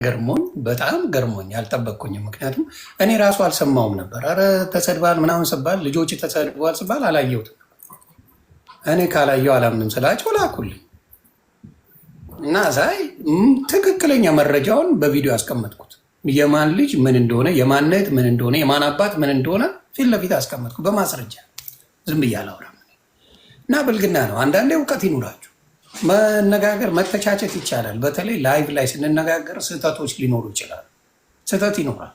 ገርሞኝ በጣም ገርሞኝ አልጠበቅኩኝም። ምክንያቱም እኔ ራሱ አልሰማውም ነበር። አረ ተሰድባል ምናምን ስባል ልጆች ተሰድበዋል ስባል አላየሁትም። እኔ ካላየው አላምንም ስላቸው ላኩልኝ እና ሳይ ትክክለኛ መረጃውን በቪዲዮ ያስቀመጥኩት የማን ልጅ ምን እንደሆነ የማን እህት ምን እንደሆነ የማን አባት ምን እንደሆነ ፊት ለፊት አስቀመጥኩ በማስረጃ። ዝም ብዬ አላወራም እና ብልግና ነው። አንዳንዴ እውቀት ይኑራችሁ። መነጋገር መተቻቸት ይቻላል። በተለይ ላይቭ ላይ ስንነጋገር ስህተቶች ሊኖሩ ይችላሉ። ስህተት ይኖራል።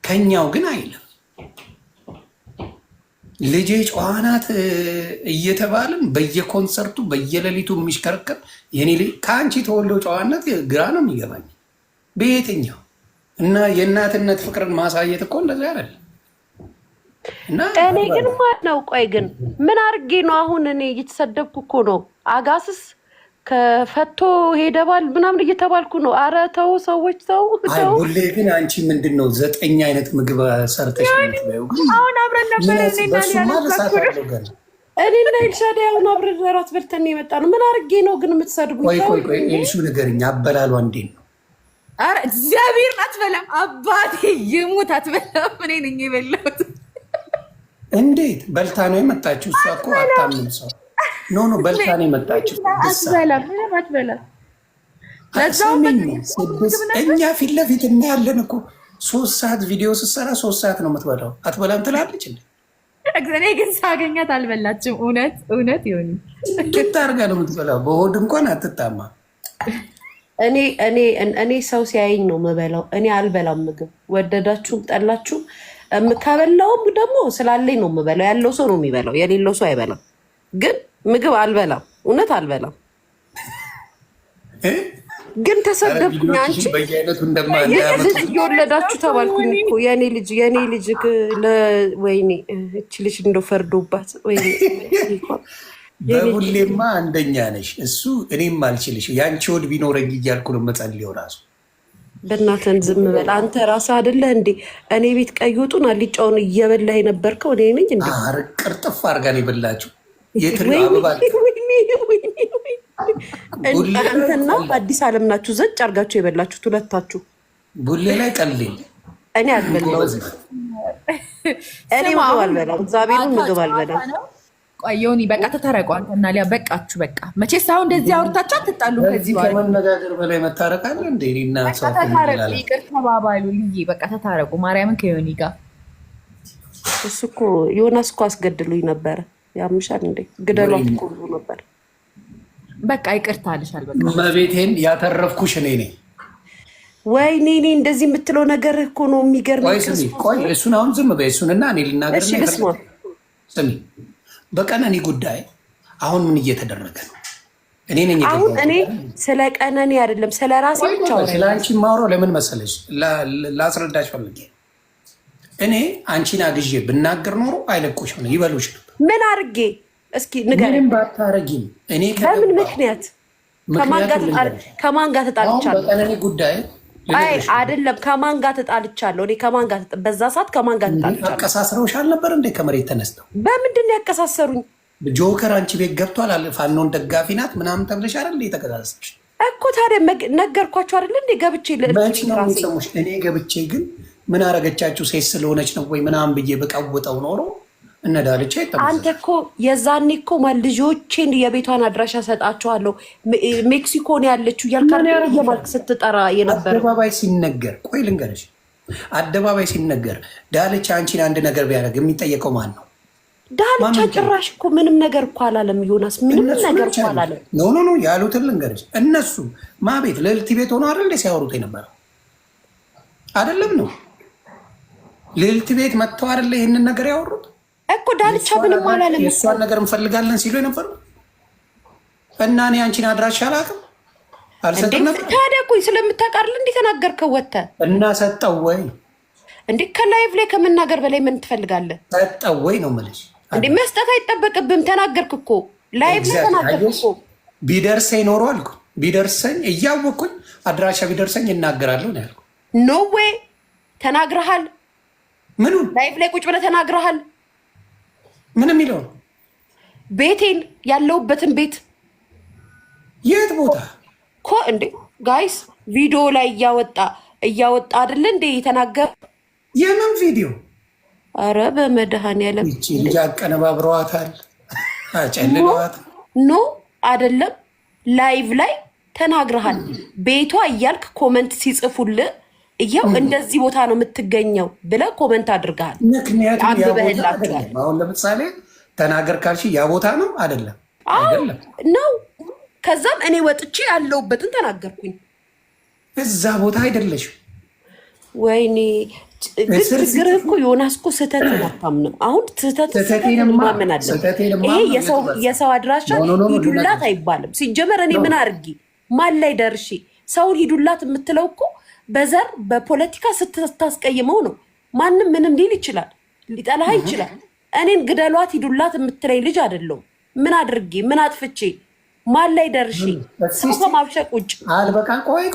ከኛው ግን አይልም። ልጄ ጨዋናት እየተባልን በየኮንሰርቱ በየሌሊቱ የሚሽከረከር የኔ ልጅ ከአንቺ ተወልዶ ጨዋነት ግራ ነው የሚገባኝ በየትኛው እና የእናትነት ፍቅርን ማሳየት እኮ እንደዚህ አይደለም። እኔ ግን ማነው ቆይ ግን ምን አድርጌ ነው አሁን እኔ እየተሰደብኩ እኮ ነው። አጋስስ ከፈቶ ሄደባል ምናምን እየተባልኩ ነው። አረ ተው ሰዎች ተው። ቡሌ ግን አንቺ ምንድን ነው 9 አይነት ምግብ ሰርተሽ አሁን አብረን ነበር እኔና ኤልሻዳይ አሁን አብረን እራት በልተን የመጣ ነው። ምን አድርጌ ነው ግን የምትሰድቡኝ? ቆይ ኤልሹ ንገሪኝ፣ አበላሏ እንዴት ነው? አረ እግዚአብሔር አትበላም፣ አባቴ ይሙት አትበላም። እኔ ነኝ የበላሁት። እንዴት በልታ ነው የመጣችው? እሷ እኮ አታምንም ሰው ኖ በልታ ነው የመጣችው። እኛ ፊት ለፊት እናያለን እኮ 3 ሰዓት ቪዲዮ ስትሰራ 3 ሰዓት ነው የምትበላው። አትበላም ትላለች። እኔ ግን ሳገኛት አልበላችም። እውነት ይሆን ግጥ አድርጋ ነው የምትበላው። በሆድ እንኳን አትታማ። እኔ ሰው ሲያየኝ ነው የምበላው። እኔ አልበላም ምግብ ወደዳችሁም ጠላችሁም። ከበላውም ደግሞ ስላለኝ ነው የምበላው። ያለው ሰው ነው የሚበላው፣ የሌለው ሰው አይበላም። ግን ምግብ አልበላም፣ እውነት አልበላም። ግን ተሰደብኩኝ። አንቺ ልጅ እየወለዳችሁ ተባልኩኝ እኮ የኔ ልጅ ወይኔ እቺ ልጅ እንደው ፈርዶባት ወይኔ። በቡሌማ አንደኛ ነሽ። እሱ እኔም አልችልሽ የአንቺ ወድ ቢኖረኝ እያልኩ ነው መጸልየው ራሱ። በእናትህን ዝም በል አንተ ራስህ አይደለህ እንዴ እኔ ቤት ቀይ ወጡን አልጫውን እየበላህ የነበርከው? እኔ ነኝ እንዴ? ቅርጥፍ አድርጋን የበላችሁ አንተና በአዲስ ዓለም ናችሁ ዘጭ አድርጋችሁ የበላችሁት ሁለታችሁ። ቡሌ ላይ ቀልኝ። እኔ አልበላሁም። እኔ ምግብ አልበላም፣ እግዚአብሔርን ምግብ አልበላም። ቆይ ዮኒ በቃ ተታረቁ። አንተና ሊያ በቃችሁ። በቃ መቼስ አሁን እንደዚህ አውርታችሁ አትጣሉ። ከዚህ በኋላ ከመነጋገር በላይ መታረቅ አለ እንዴ? ተታረቁ፣ ይቅር ተባባሉ። ልዬ በቃ ተታረቁ። ማርያምን ከዮኒ ጋር እሱ እኮ ዮናስ እኮ አስገድሉኝ ነበረ። ያምሻል እንዴ? ግደሏት እኮ ብሎ ነበር። በቃ ይቅርታ አልሻል። በቃ መቤቴን ያተረፍኩሽ እኔ ነኝ። ወይኔ እኔ እንደዚህ የምትለው ነገር እኮ ነው የሚገርመኝ። ቆይ እሱን አሁን ዝም በይ። እሱንና እኔ ልናገር ነው። ስሚ በቀነኒ ጉዳይ አሁን ምን እየተደረገ ነው? እኔ ነኝ አሁን እኔ ስለ ቀነኒ አይደለም ስለ ራሴ ብቻ ነው። ስለ አንቺ ማውራው ለምን መሰለሽ? ላስረዳሽ ፈልጌ እኔ አንቺን አግዤ ብናገር ኖሮ አይለቁሽ ነው ይበሉሽ ነበር። ምን አድርጌ እስኪ ንገረኝ። ምንም ባታረጊም እኔ በምን ምክንያት ከማን ጋር ተጣልቻለሁ? በቀነኒ ጉዳይ አይደለም ከማን ጋር ተጣልቻለሁ? እኔ ከማን ጋር በዛ ሰዓት ከማን ጋር ተጣልቻለሁ? አቀሳስረውሻል ነበር እንዴ? ከመሬት ተነስተው በምንድን ነው ያቀሳሰሩኝ? ጆከር አንቺ ቤት ገብቷል አለ ፋኖን ደጋፊ ናት ምናምን ተብለሽ አይደል እንዴ ተቀሳሰሽ እኮ። ታዲያ ነገርኳቸው አይደል እንዴ? ገብቼ ለራሴ እኔ ገብቼ ግን ምን አረገቻችሁ ሴት ስለሆነች ነው ወይ ምናምን ብዬ በቀውጠው ኖሮ እነዳልቻ ይተማል። አንተ እኮ የዛኔ እኮ ልጆቼን የቤቷን አድራሻ ሰጣቸዋለሁ ሜክሲኮ ነው ያለችው እያልክ ስትጠራ የነበረ አደባባይ ሲነገር፣ ቆይ ልንገርሽ፣ አደባባይ ሲነገር ዳልቻ አንቺን አንድ ነገር ቢያደርግ የሚጠየቀው ማን ነው? ዳልቻ ጭራሽ እኮ ምንም ነገር እኮ አላለም። ዮናስ ምንም ነገር እኮ አላለም። ኖ ያሉትን ልንገርሽ፣ እነሱ ማቤት ልዕልት ቤት ሆኖ አይደል ሲያወሩት የነበረው አይደለም ነው? ልዕልት ቤት መጥተው አይደለ ይህንን ነገር ያወሩት እኮ። ዳልቻ ምንም አላለም። የእሷን ነገር እንፈልጋለን ሲሉ የነበሩ እና እኔ አንቺን አድራሻ አላውቅም አልሰጥም ነበር። ታዲያ እኮ ስለምታውቃርል እንዴ ተናገርከው? ወተህ እና ሰጠው ወይ እንዴ? ከላይቭ ላይ ከመናገር በላይ ምን ትፈልጋለህ? ሰጠው ወይ ነው የምልሽ። እንዴ መስጠት አይጠበቅብህም። ተናገርክ እኮ ላይቭ ላይ ተናገርክ እኮ። ቢደርሰኝ ኖሮ አልኩ። ቢደርሰኝ እያወቅኩኝ አድራሻ ቢደርሰኝ እናገራለሁ ነው ያልኩ። ኖ ወይ ተናግረሃል። ምኑ ላይቭ ላይ ቁጭ ብለህ ተናግረሃል። ምንም ይለው ቤቴን ያለውበትን ቤት የት ቦታ እንዴ ጋይስ ቪዲዮ ላይ እያወጣ አይደለ እንዴ የተናገረ? የምን ቪዲዮ? አረ በመድኃኒዓለም ይቺ ልጅ አቀነባብረዋታል፣ አጨልለዋት። ኖ አይደለም፣ ላይቭ ላይ ተናግረሃል። ቤቷ እያልክ ኮመንት ሲጽፉልህ እያው እንደዚህ ቦታ ነው የምትገኘው ብለህ ኮመንት አድርገሃል። ምክንያቱም አሁን ለምሳሌ ተናገር ካልሽ ያ ቦታ ነው አይደለም ነው። ከዛም እኔ ወጥቼ ያለሁበትን ተናገርኩኝ። እዛ ቦታ አይደለሽም። ወይኔ ችግርህ እኮ ዮናስ እኮ ስህተት አታምንም። አሁን ስህተት ማመን አለ። ይሄ የሰው አድራሻ ሂዱላት አይባልም። ሲጀመር እኔ ምን አድርጊ ማን ላይ ደርሼ ሰውን ሂዱላት የምትለው እኮ በዘር በፖለቲካ ስታስቀይመው ነው። ማንም ምንም ሊል ይችላል፣ ሊጠላህ ይችላል። እኔን ግደሏት ሂዱላት የምትለኝ ልጅ አይደለሁም። ምን አድርጌ ምን አጥፍቼ ማን ላይ ደርሼ ሰው ከማብሸቅ ውጭ አልበቃል። ቆይ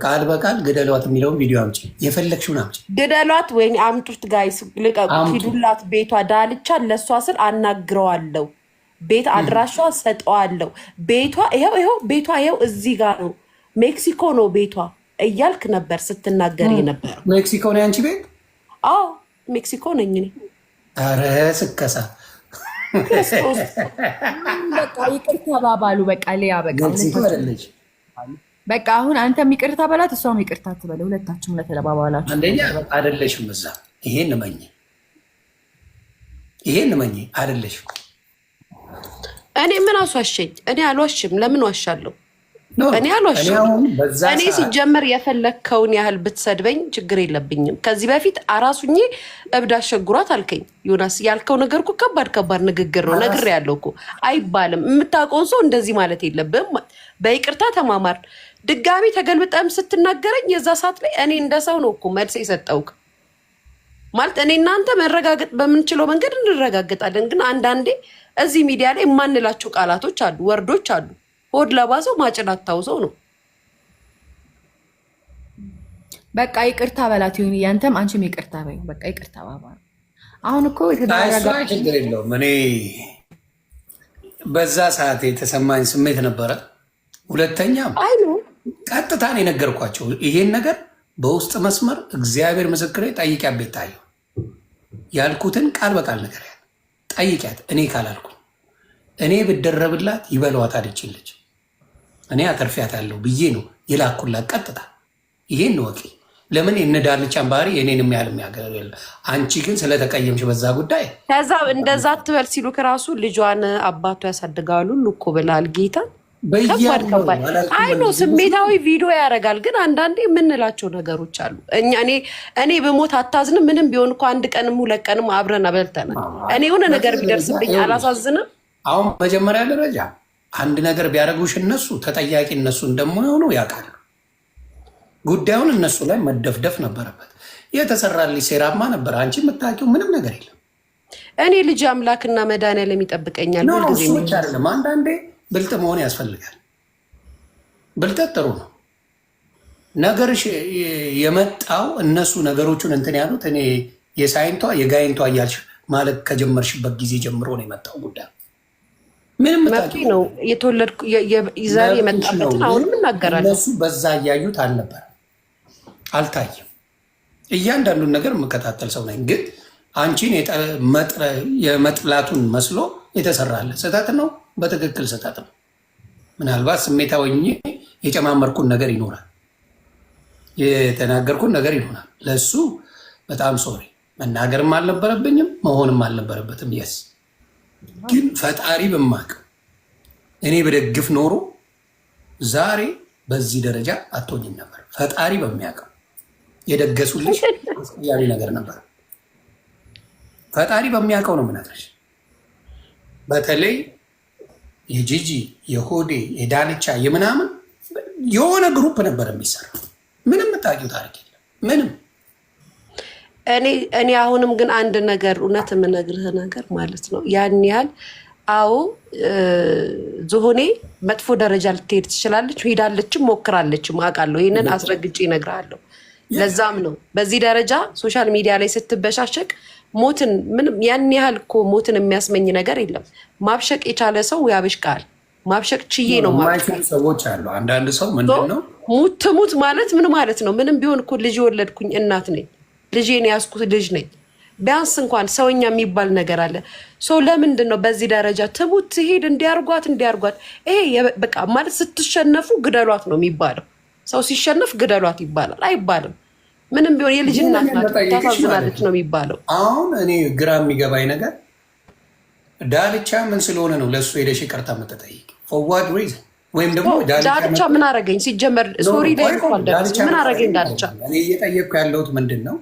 ቃል በቃል ግደሏት የሚለውን ቪዲዮ አምጪ፣ የፈለግሽውን አምጪ። ግደሏት ወይ አምጡት፣ ጋይስ ልቀቁት፣ ሂዱላት ቤቷ ዳልቻ ለእሷ ስል አናግረዋለሁ፣ ቤት አድራሿ ሰጠዋለሁ። ቤቷ ይኸው ቤቷ ይኸው እዚህ ጋር ነው፣ ሜክሲኮ ነው ቤቷ እያልክ ነበር ስትናገር የነበረው። ሜክሲኮ ነው ያንቺ ቤት? አዎ ሜክሲኮ ነኝ እኔ። ኧረ ስከሳ በቃ ይቅር ተባባሉ። በቃ ሊያ በቃ አሁን አንተም ይቅርታ በላት፣ እሷም ይቅርታ ትበለ። ሁለታችሁም ለተለባባላችሁ አንደኛ አይደለሽም እዛ። ይሄን መኝ አይደለሽም። እኔ ምን አስዋሸኝ? እኔ አልዋሽም። ለምን ዋሻለሁ? እኔ አልዋሽም። እኔ ሲጀመር የፈለግከውን ያህል ብትሰድበኝ ችግር የለብኝም። ከዚህ በፊት አራሱኜ እብድ አሸጉሯት አልከኝ ዮናስ። ያልከው ነገር እኮ ከባድ ንግግር ነው። ነግሬያለሁ እኮ አይባልም። የምታውቀውን ሰው እንደዚህ ማለት የለብህም። በይቅርታ ተማማር። ድጋሚ ተገልብጠም ስትናገረኝ የዛ ሰዓት ላይ እኔ እንደ ሰው ነው እኮ መልስ የሰጠውክ። ማለት እኔ እናንተ መረጋገጥ በምንችለው መንገድ እንረጋገጣለን። ግን አንዳንዴ እዚህ ሚዲያ ላይ የማንላቸው ቃላቶች አሉ፣ ወርዶች አሉ። ሆድ ለባሰው ማጭላት ታውሰው ነው። በቃ ይቅርታ በላት ይሁን። ያንተም አንቺም ይቅርታ በይ። በቃ ይቅርታ ባባ። አሁን እኮ ችግር የለውም። እኔ በዛ ሰዓት የተሰማኝ ስሜት ነበረ። ሁለተኛም ቀጥታ ነው የነገርኳቸው ይሄን ነገር በውስጥ መስመር እግዚአብሔር ምስክሬ ጠይቂያት ቤታየሁ ያልኩትን ቃል በቃል ነገር ጠይቂያት። እኔ ካላልኩ እኔ ብደረብላት ይበሏት አለችልች። እኔ አተርፊያት ያለው ብዬ ነው የላኩላት ቀጥታ። ይሄን ወቂ ለምን የነዳልቻን ባህሪ የኔን የሚያል የሚያገር የለ። አንቺ ግን ስለተቀየምሽ በዛ ጉዳይ ከዛ እንደዛ ትበል ሲሉ ከራሱ ልጇን አባቱ ያሳድጋሉ እኮ ብላል ጌታ። ከባድ አይ ነው ስሜታዊ ቪዲዮ ያደርጋል። ግን አንዳንዴ የምንላቸው ነገሮች አሉ። እኔ በሞት አታዝንም። ምንም ቢሆን እኮ አንድ ቀንም ሁለት ቀንም አብረን አበልተናል። እኔ የሆነ ነገር ቢደርስብኝ አላሳዝንም። አሁን መጀመሪያ ደረጃ አንድ ነገር ቢያደርጉሽ እነሱ ተጠያቂ እነሱ እንደማይሆኑ ያውቃሉ። ጉዳዩን እነሱ ላይ መደፍደፍ ነበረበት። የተሰራልሽ ሴራማ ነበር። አንቺ የምታውቂው ምንም ነገር የለም። እኔ ልጅ አምላክና መድኃኒዓለም ይጠብቀኛል። ሁልጊዜ ብቻ አይደለም፣ አንዳንዴ ብልጥ መሆን ያስፈልጋል። ብልጠት ጥሩ ነው። ነገርሽ የመጣው እነሱ ነገሮቹን እንትን ያሉት እኔ የሳይንቷ የጋይንቷ እያልሽ ማለት ከጀመርሽበት ጊዜ ጀምሮ ነው የመጣው ጉዳይ። ምንም መብቴ ነው። የተወለድኩ ዛሬ የመጣበትን አሁንም እናገራለሁ። እነሱ በዛ እያዩት አልነበረ፣ አልታየም። እያንዳንዱን ነገር የምከታተል ሰው ነኝ። ግን አንቺን የመጥላቱን መስሎ የተሰራለ ስህተት ነው። በትክክል ስህተት ነው። ምናልባት ስሜታዊ የጨማመርኩን ነገር ይኖራል፣ የተናገርኩን ነገር ይሆናል። ለእሱ በጣም ሶሪ። መናገርም አልነበረብኝም መሆንም አልነበረበትም። የስ ግን ፈጣሪ በማቅ እኔ በደግፍ ኖሮ ዛሬ በዚህ ደረጃ አትሆኝም ነበር። ፈጣሪ በሚያውቀው የደገሱልሽ ያኔ ነገር ነበር። ፈጣሪ በሚያውቀው ነው የምነግርሽ። በተለይ የጂጂ የሆዴ የዳልቻ የምናምን የሆነ ግሩፕ ነበር የሚሰራ። ምንም የምታውቂው ታሪክ የለም ምንም። እኔ አሁንም ግን አንድ ነገር እውነት የምነግርህ ነገር ማለት ነው ያን ያህል አዎ ዝሆኔ መጥፎ ደረጃ ልትሄድ ትችላለች፣ ሄዳለችም ሞክራለችም አውቃለሁ። ይህንን አስረግጬ እነግርሃለሁ። ለዛም ነው በዚህ ደረጃ ሶሻል ሚዲያ ላይ ስትበሻሸቅ ሞትን ምንም ያን ያህል እኮ ሞትን የሚያስመኝ ነገር የለም። ማብሸቅ የቻለ ሰው ያብሽቃል። ማብሸቅ ችዬ ነው ማለት ሰዎች አሉ። አንዳንድ ሰው ምንድነው ሙት ማለት ምን ማለት ነው? ምንም ቢሆን እኮ ልጅ ወለድኩኝ እናት ነኝ። ልጄን ያስኩት ልጅ ነኝ። ቢያንስ እንኳን ሰውኛ የሚባል ነገር አለ። ሰው ለምንድን ነው በዚህ ደረጃ ትሙት ትሄድ እንዲያርጓት? ይሄ በቃ ማለት ስትሸነፉ ግደሏት ነው የሚባለው። ሰው ሲሸነፍ ግደሏት ይባላል አይባልም። ምንም ቢሆን የልጅ እናት ናት ታሳዝናለች ነው የሚባለው። አሁን እኔ ግራ የሚገባኝ ነገር ዳልቻ ምን ስለሆነ ነው ለእሱ ሄደሽ ይቅርታ የምትጠይቅ? ፎር ዋት ሪዝን? ወይም ደግሞ ዳልቻ ምን አረገኝ? ሲጀመር ሶሪ ላይ ምን አረገኝ ዳልቻ? እኔ እየጠየቅኩ ያለሁት ምንድን ነው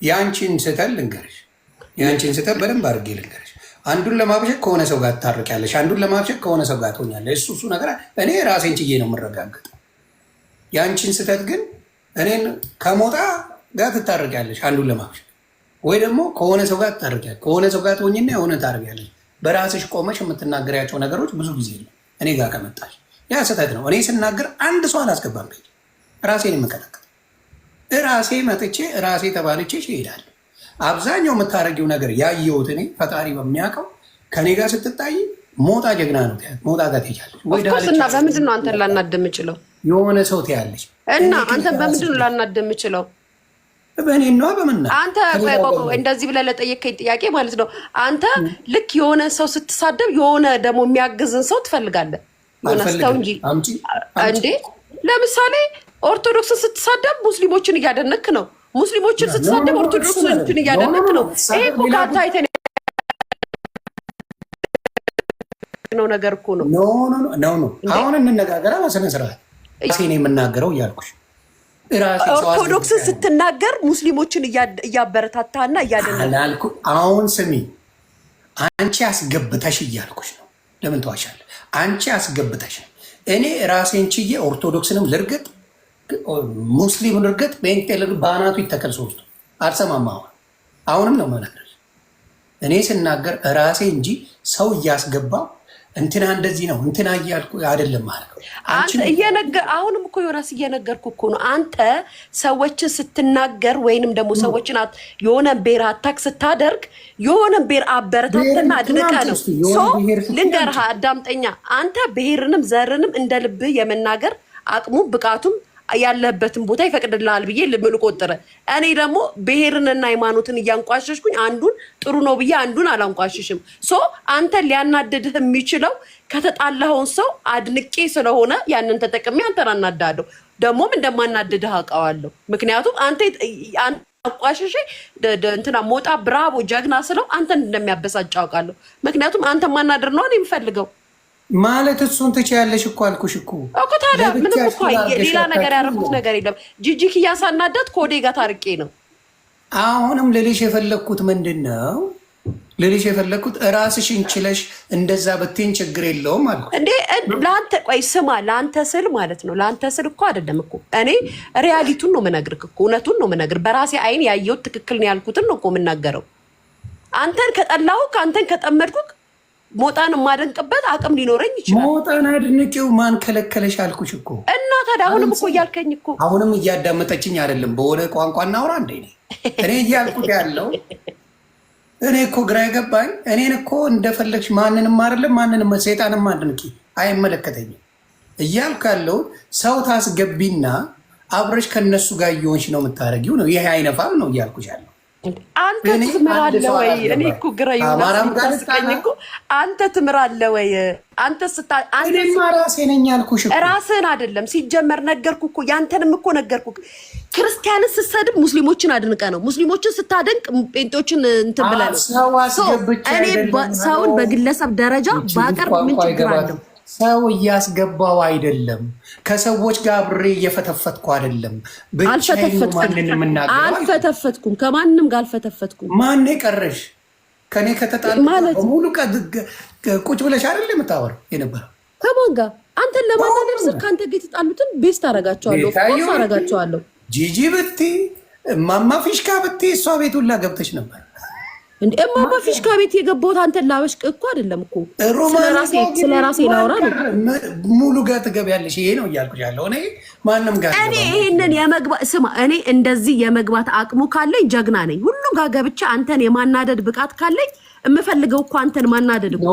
የአንቺን ስተል ልንገርሽ፣ የአንቺን ስተል በደንብ አድርጌ ልንገርሽ። አንዱን ለማብሸቅ ከሆነ ሰው ጋር ትታርቂያለሽ፣ አንዱን ለማብሸቅ ከሆነ ሰው ጋር ትሆኛለሽ። እሱ ነገር እኔ ራሴን ችዬ ነው የምረጋገጠው። የአንቺን ስተት ግን እኔን ከሞጣ ጋር ትታርቂያለሽ አንዱን ለማብሸቅ፣ ወይ ደግሞ ከሆነ ሰው ጋር ትታርቂያለሽ። ከሆነ ሰው ጋር ትሆኝና የሆነ ታርቂያለሽ። በራስሽ ቆመሽ የምትናገሪያቸው ነገሮች ብዙ ጊዜ ነው እኔ ጋር ከመጣሽ ያ ስህተት ነው። እኔ ስናገር አንድ ሰው አላስገባም። ራሴን የምከለከል ራሴ መጥቼ ራሴ ተባልቼ ይሄዳል። አብዛኛው የምታደርጊው ነገር ያየሁት እኔ ፈጣሪ በሚያውቀው ከኔ ጋር ስትታይ ሞጣ ጀግና ነው። ሞጣ ጋር ትሄጃለሽ እና በምንድን ነው አንተን ላናድ የምችለው? የሆነ ሰው ትያለሽ እና አንተን በምንድን ነው ላናድ የምችለው? በእኔ ነዋ። በምና አንተ እንደዚህ ብለህ ለጠየከኝ ጥያቄ ማለት ነው። አንተ ልክ የሆነ ሰው ስትሳደብ የሆነ ደግሞ የሚያግዝን ሰው ትፈልጋለህ። ሆነስተው እንጂ እንዴ ለምሳሌ ኦርቶዶክስን ስትሳደብ ሙስሊሞችን እያደነክ ነው። ሙስሊሞችን ስትሳደብ ኦርቶዶክሶችን እያደነክ ነው። ይሄ እኮ ካታይተን ነው ነገር እኮ ነው። ኖ አሁን እንነጋገራ በስነ ስርዓት እኔ የምናገረው እያልኩሽ ኦርቶዶክስን ስትናገር ሙስሊሞችን እያበረታታና እያደነክ። አሁን ስሚ፣ አንቺ አስገብተሽ እያልኩሽ ነው። ለምን ተዋሻለህ? አንቺ አስገብተሽ እኔ ራሴን ችዬ ኦርቶዶክስንም ልርገጥ ሙስሊም ልርገጥ ጴንጤ ልርገጥ በአናቱ ይተከል ሶስቱ አልሰማም። አሁንም ነው መናገር። እኔ ስናገር ራሴ እንጂ ሰው እያስገባው እንትና እንደዚህ ነው እንትና እያልኩ አይደለም ማለት ነው። አሁንም እኮ ዮናስ እየነገርኩ እኮ ነው። አንተ ሰዎችን ስትናገር ወይንም ደግሞ ሰዎችን የሆነ ብሔር አታክ ስታደርግ የሆነ ብሔር አበረታተና አድንቀ ነው። ልንገርህ አዳምጠኛ። አንተ ብሔርንም ዘርንም እንደ ልብህ የመናገር አቅሙ ብቃቱም ያለበትን ቦታ ይፈቅድልሃል ብዬ ልምል ቆጥረ። እኔ ደግሞ ብሔርንና ሃይማኖትን እያንቋሸሽኩኝ አንዱን ጥሩ ነው ብዬ አንዱን አላንቋሽሽም። አንተን ሊያናድድህ የሚችለው ከተጣላኸውን ሰው አድንቄ ስለሆነ ያንን ተጠቅሜ አንተን አናዳለሁ። ደግሞም እንደማናድድህ አውቀዋለሁ። ምክንያቱም አንተ አቋሸሽ እንትና ሞጣ ብራቦ ጀግና ስለው አንተን እንደሚያበሳጭ አውቃለሁ። ምክንያቱም አንተ ማናድር ነው እኔ የምፈልገው ማለት እሱን ትችያለሽ እኮ አልኩሽ እኮ ታዲያ ምንም እኮ ሌላ ነገር ያደረኩት ነገር የለም። ጂጂክ እያሳናዳት ከወዴ ጋር ታርቄ ነው። አሁንም ልልሽ የፈለግኩት ምንድን ነው ልልሽ የፈለግኩት ራስሽን ችለሽ እንደዛ ብትይኝ ችግር የለውም አልኩ እንዴ። ለአንተ ቆይ ስማ፣ ለአንተ ስል ማለት ነው። ለአንተ ስል እኮ አይደለም እኮ እኔ ሪያሊቱን ነው የምነግርህ እኮ እውነቱን ነው የምነግርህ። በራሴ አይን ያየሁት ትክክል ነው ያልኩትን ነው እኮ የምናገረው። አንተን ከጠላሁ ከአንተን ከጠመድኩ ሞጣን የማደንቅበት አቅም ሊኖረኝ ይችላል። ሞጣን አድንቂው ማን ከለከለሽ አልኩሽ እኮ። እና ታዲያ አሁንም እኮ እያልከኝ እኮ አሁንም እያዳመጠችኝ አይደለም። በሆነ ቋንቋ እናውራ እንደ እኔ እያልኩት ያለው እኔ እኮ ግራ የገባኝ እኔን እኮ እንደፈለግሽ ማንንም አይደለም ማንንም ሰይጣንም አድንቂ አይመለከተኝም እያልኩ ያለው ሰው ታስገቢና አብረሽ ከነሱ ጋር እየሆንሽ ነው የምታደርጊው ነው። ይሄ አይነፋም ነው እያልኩሽ ያለው። አንተ ትምራለህ ወይ? እኔ እኮ ግራ ይወጣኝ እኮ አንተ ትምራለህ ወይ? አንተ ራሴ ነኝ ያልኩሽ እኮ ራስህን አይደለም ሲጀመር ነገርኩ እኮ ያንተንም እኮ ነገርኩ። ክርስቲያንን ስትሰድብ ሙስሊሞችን አድንቀ ነው። ሙስሊሞችን ስታደንቅ ጴንጤዎችን እንትን ብለህ ነው። እኔ ሰውን በግለሰብ ደረጃ ባቀርብ ምን ችግር አለው? ሰው እያስገባው አይደለም። ከሰዎች ጋር አብሬ እየፈተፈትኩ አይደለም። አልፈተፈትኩም፣ ከማንም ጋር አልፈተፈትኩም። ማን ቀረሽ? ከኔ ከተጣለ ሙሉ ቁጭ ብለሽ አይደለም የምታወራው የነበረው ከማን ጋር? አንተን ለማናደር ስል ከአንተ ጋር የተጣሉትን ቤስት አረጋቸዋለሁ፣ ፎርስ አረጋቸዋለሁ። ጂጂ ብቲ ማማ ፊሽካ ብቲ እሷ ቤት ሁላ ገብተሽ ነበር እንዴ? እማማ ፊሽካ ቤት የገባሁት አንተን ላበሽቅ እኮ አይደለም እኮ ስለ ራሴ ላውራ ነው። ሙሉ ጋር ትገቢያለሽ። ይሄ ነው እያልኩሽ ያለው። እኔ ማንም ጋር እኔ ይሄንን የመግባት ስማ፣ እኔ እንደዚህ የመግባት አቅሙ ካለኝ ጀግና ነኝ። ሁሉ ጋር ገብቼ አንተን የማናደድ ብቃት ካለኝ የምፈልገው እኮ አንተን ማናደድ እኮ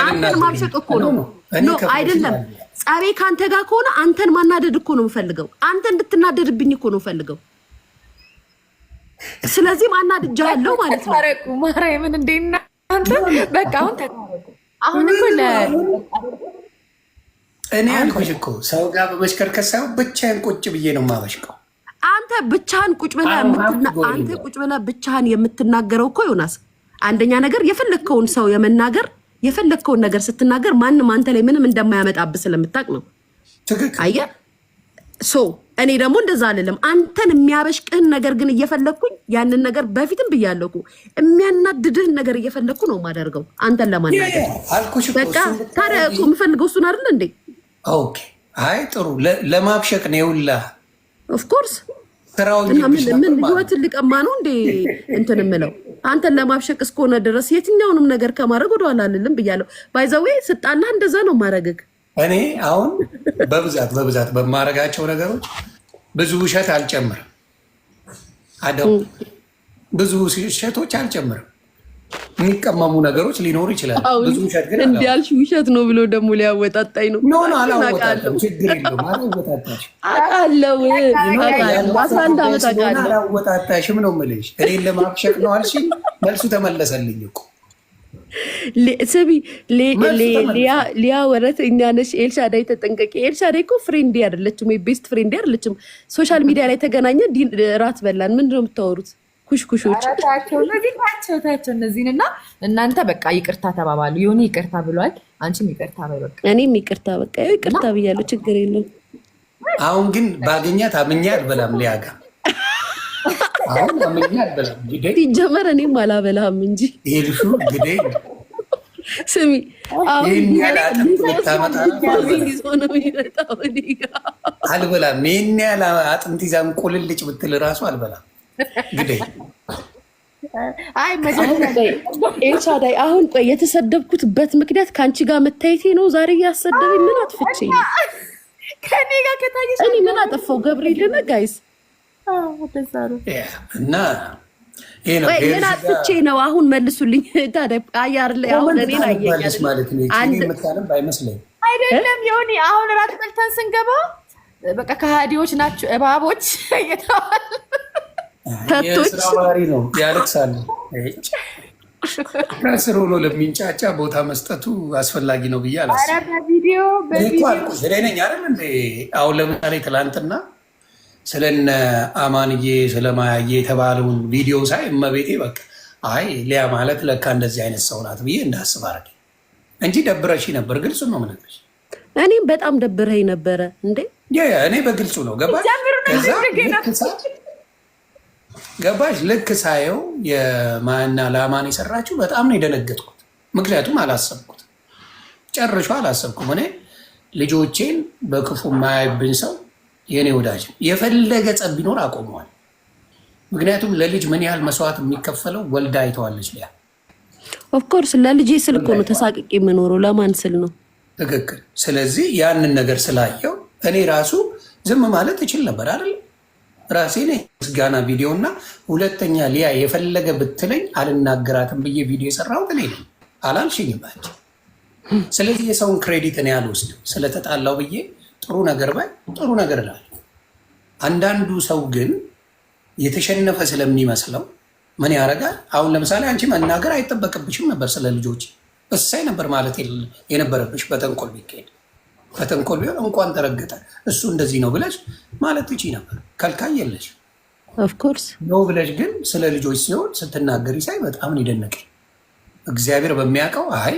አንተን ማብሸቅ እኮ ነው። አይደለም ጸቤ ከአንተ ጋር ከሆነ አንተን ማናደድ እኮ ነው የምፈልገው። አንተ እንድትናደድብኝ እኮ ነው የምፈልገው። ስለዚህ ማናድጃለሁ ማለት ነው። ታረቁ ማርያምን እንደና አንተ በቃ አሁን ተታረቁ። አሁን እኮ እኔ አልኩሽ እኮ ሰው ጋር በመሽከርከር ሳይሆን ብቻዬን ቁጭ ብዬ ነው የማበሽቀው። አንተ ብቻህን ቁጭ ብለህ ብቻህን የምትናገረው እኮ ዮናስ፣ አንደኛ ነገር የፈለግከውን ሰው የመናገር የፈለግከውን ነገር ስትናገር ማንም አንተ ላይ ምንም እንደማያመጣብህ ስለምታውቅ ነው። አየህ እኔ ደግሞ እንደዛ አይደለም። አንተን የሚያበሽቅህን ነገር ግን እየፈለግኩኝ ያንን ነገር በፊትም ብያለሁ እኮ የሚያናድድህን ነገር እየፈለግኩ ነው የማደርገው አንተን ለማናደድ። በቃ ታዲያ የምፈልገው እሱን አይደል እንዴ? ኦኬ አይ ጥሩ ለማብሸቅ ነው ይውላ። ኦፍኮርስ ምን ህይወትን ሊቀማ ነው እንዴ እንትን የምለው? አንተን ለማብሸቅ እስከሆነ ድረስ የትኛውንም ነገር ከማድረግ ወደኋላ አልልም ብያለሁ። ባይዘዌ ስጣላ እንደዛ ነው ማረግግ። እኔ አሁን በብዛት በማረጋቸው ነገሮች ብዙ ውሸት አልጨምርም። ብዙ ውሸቶች አልጨምርም። የሚቀመሙ ነገሮች ሊኖሩ ይችላል። ብዙ ውሸት ግን እንዲያልሽ ውሸት ነው ብሎ ደግሞ ሊያወጣጣኝ ነው። አላወጣጣም፣ ችግር የለውም። አላወጣጣሽም አውቃለሁ። 11 ዓመት አውቃለሁ። አላወጣጣሽም ነው የምልሽ። እኔን ለማብሸቅ ነው አልሽኝ፣ መልሱ ተመለሰልኝ እኮ። ስሚ ሊያ ወረት እኛ ነሽ። ኤልሻዳይ ተጠንቀቂ። ኤልሻዳይ እኮ ፍሬንድ አይደለችም ወይ ቤስት ፍሬንድ አይደለችም። ሶሻል ሚዲያ ላይ ተገናኘ ራት በላን። ምንድን ነው የምታወሩት? ኩሽኩሾች ታቸው እነዚህን እና እናንተ በቃ ይቅርታ ተባባሉ። የሆነ ይቅርታ ብሏል፣ አንቺም ይቅርታ በይ በቃ። እኔም ይቅርታ በቃ ይቅርታ ብያለሁ፣ ችግር የለም። አሁን ግን ባገኛት አምኜ አልበላም። ሊያጋ አሁን አምኜ አልበላም። ሲጀመር እኔም አላበላም እንጂ ሄልሹ እንግዲህ ስሚ አልበላም። ይህን ያህል አጥንት ይዛም ቁልልጭ ብትል እራሱ አልበላም። ግዴ ኤልሻዳይ አሁን ቆይ የተሰደብኩትበት ምክንያት ከአንቺ ጋር መታየቴ ነው ዛሬ እያሰደበኝ። ምን አጥፍቼ ነው? እኔ ምን አጠፋው? ገብርኤልን ጋይስ እና ምን አጥፍቼ ነው? አሁን መልሱልኝ። ታዲያ አያር ላይ አሁን እኔን አየኛል ማለት ነው። የምታለም አይመስለኝ አይደለም። የሆነ አሁን ራት በልተን ስንገባ በቃ ከሃዲዎች ናቸው እባቦች እየተባለ የስራ ባህሪ ነው። ያለቅሳሉ። ከስር ሆኖ ለሚንጫጫ ቦታ መስጠቱ አስፈላጊ ነው ብዬ አላስብም። ነኝ አይደል እንደ አሁን ለምሳሌ ትላንትና ስለነ አማንዬ ስለማያዬ የተባለውን ቪዲዮ ሳይ እመቤቴ በቃ አይ ሊያ ማለት ለካ እንደዚህ አይነት ሰው ናት ብዬ እንዳስብ አደረገኝ እንጂ ደብረሽ ነበር። ግልጹ ነው የምነግርሽ። እኔም በጣም ደብረኝ ነበረ እንዴ። እኔ በግልጹ ነው ገባሽ? ገባሽ? ልክ ሳየው የማና ለአማን የሰራችው በጣም ነው የደነገጥኩት። ምክንያቱም አላሰብኩት፣ ጨርሾ አላሰብኩም። እኔ ልጆቼን በክፉ የማያይብኝ ሰው የእኔ ወዳጅ የፈለገ ጸብ ቢኖር አቆመዋል። ምክንያቱም ለልጅ ምን ያህል መስዋዕት የሚከፈለው ወልዳ አይተዋለች ሊያ። ኦፍኮርስ ለልጄ ስል እኮ ነው ተሳቅቄ የምኖረው። ለማን ስል ነው? ትክክል። ስለዚህ ያንን ነገር ስላየው እኔ ራሱ ዝም ማለት እችል ነበር አይደል? ራሴ ነኝ ምስጋና ቪዲዮ እና ሁለተኛ ሊያ የፈለገ ብትለኝ አልናገራትም ብዬ ቪዲዮ የሰራሁት እኔ ነኝ። አላልሽኝባቸው። ስለዚህ የሰውን ክሬዲት እኔ አልወስድም። ስለተጣላው ብዬ ጥሩ ነገር ባይ ጥሩ ነገር እላለሁ። አንዳንዱ ሰው ግን የተሸነፈ ስለሚመስለው ምን ያደርጋል? አሁን ለምሳሌ አንቺ መናገር አይጠበቅብሽም ነበር ስለ ልጆች። እሳይ ነበር ማለት የነበረብሽ። በተንኮል ቢካሄድ በተንኮል ቢሆን እንኳን ተረገጠ እሱ እንደዚህ ነው ብለሽ ማለት ትችይ ነበር። ከልካይ የለሽ። ኦፍኮርስ ነው ብለሽ ግን ስለ ልጆች ሲሆን ስትናገሪ ሳይ በጣም ይደነቀኝ። እግዚአብሔር በሚያውቀው አይ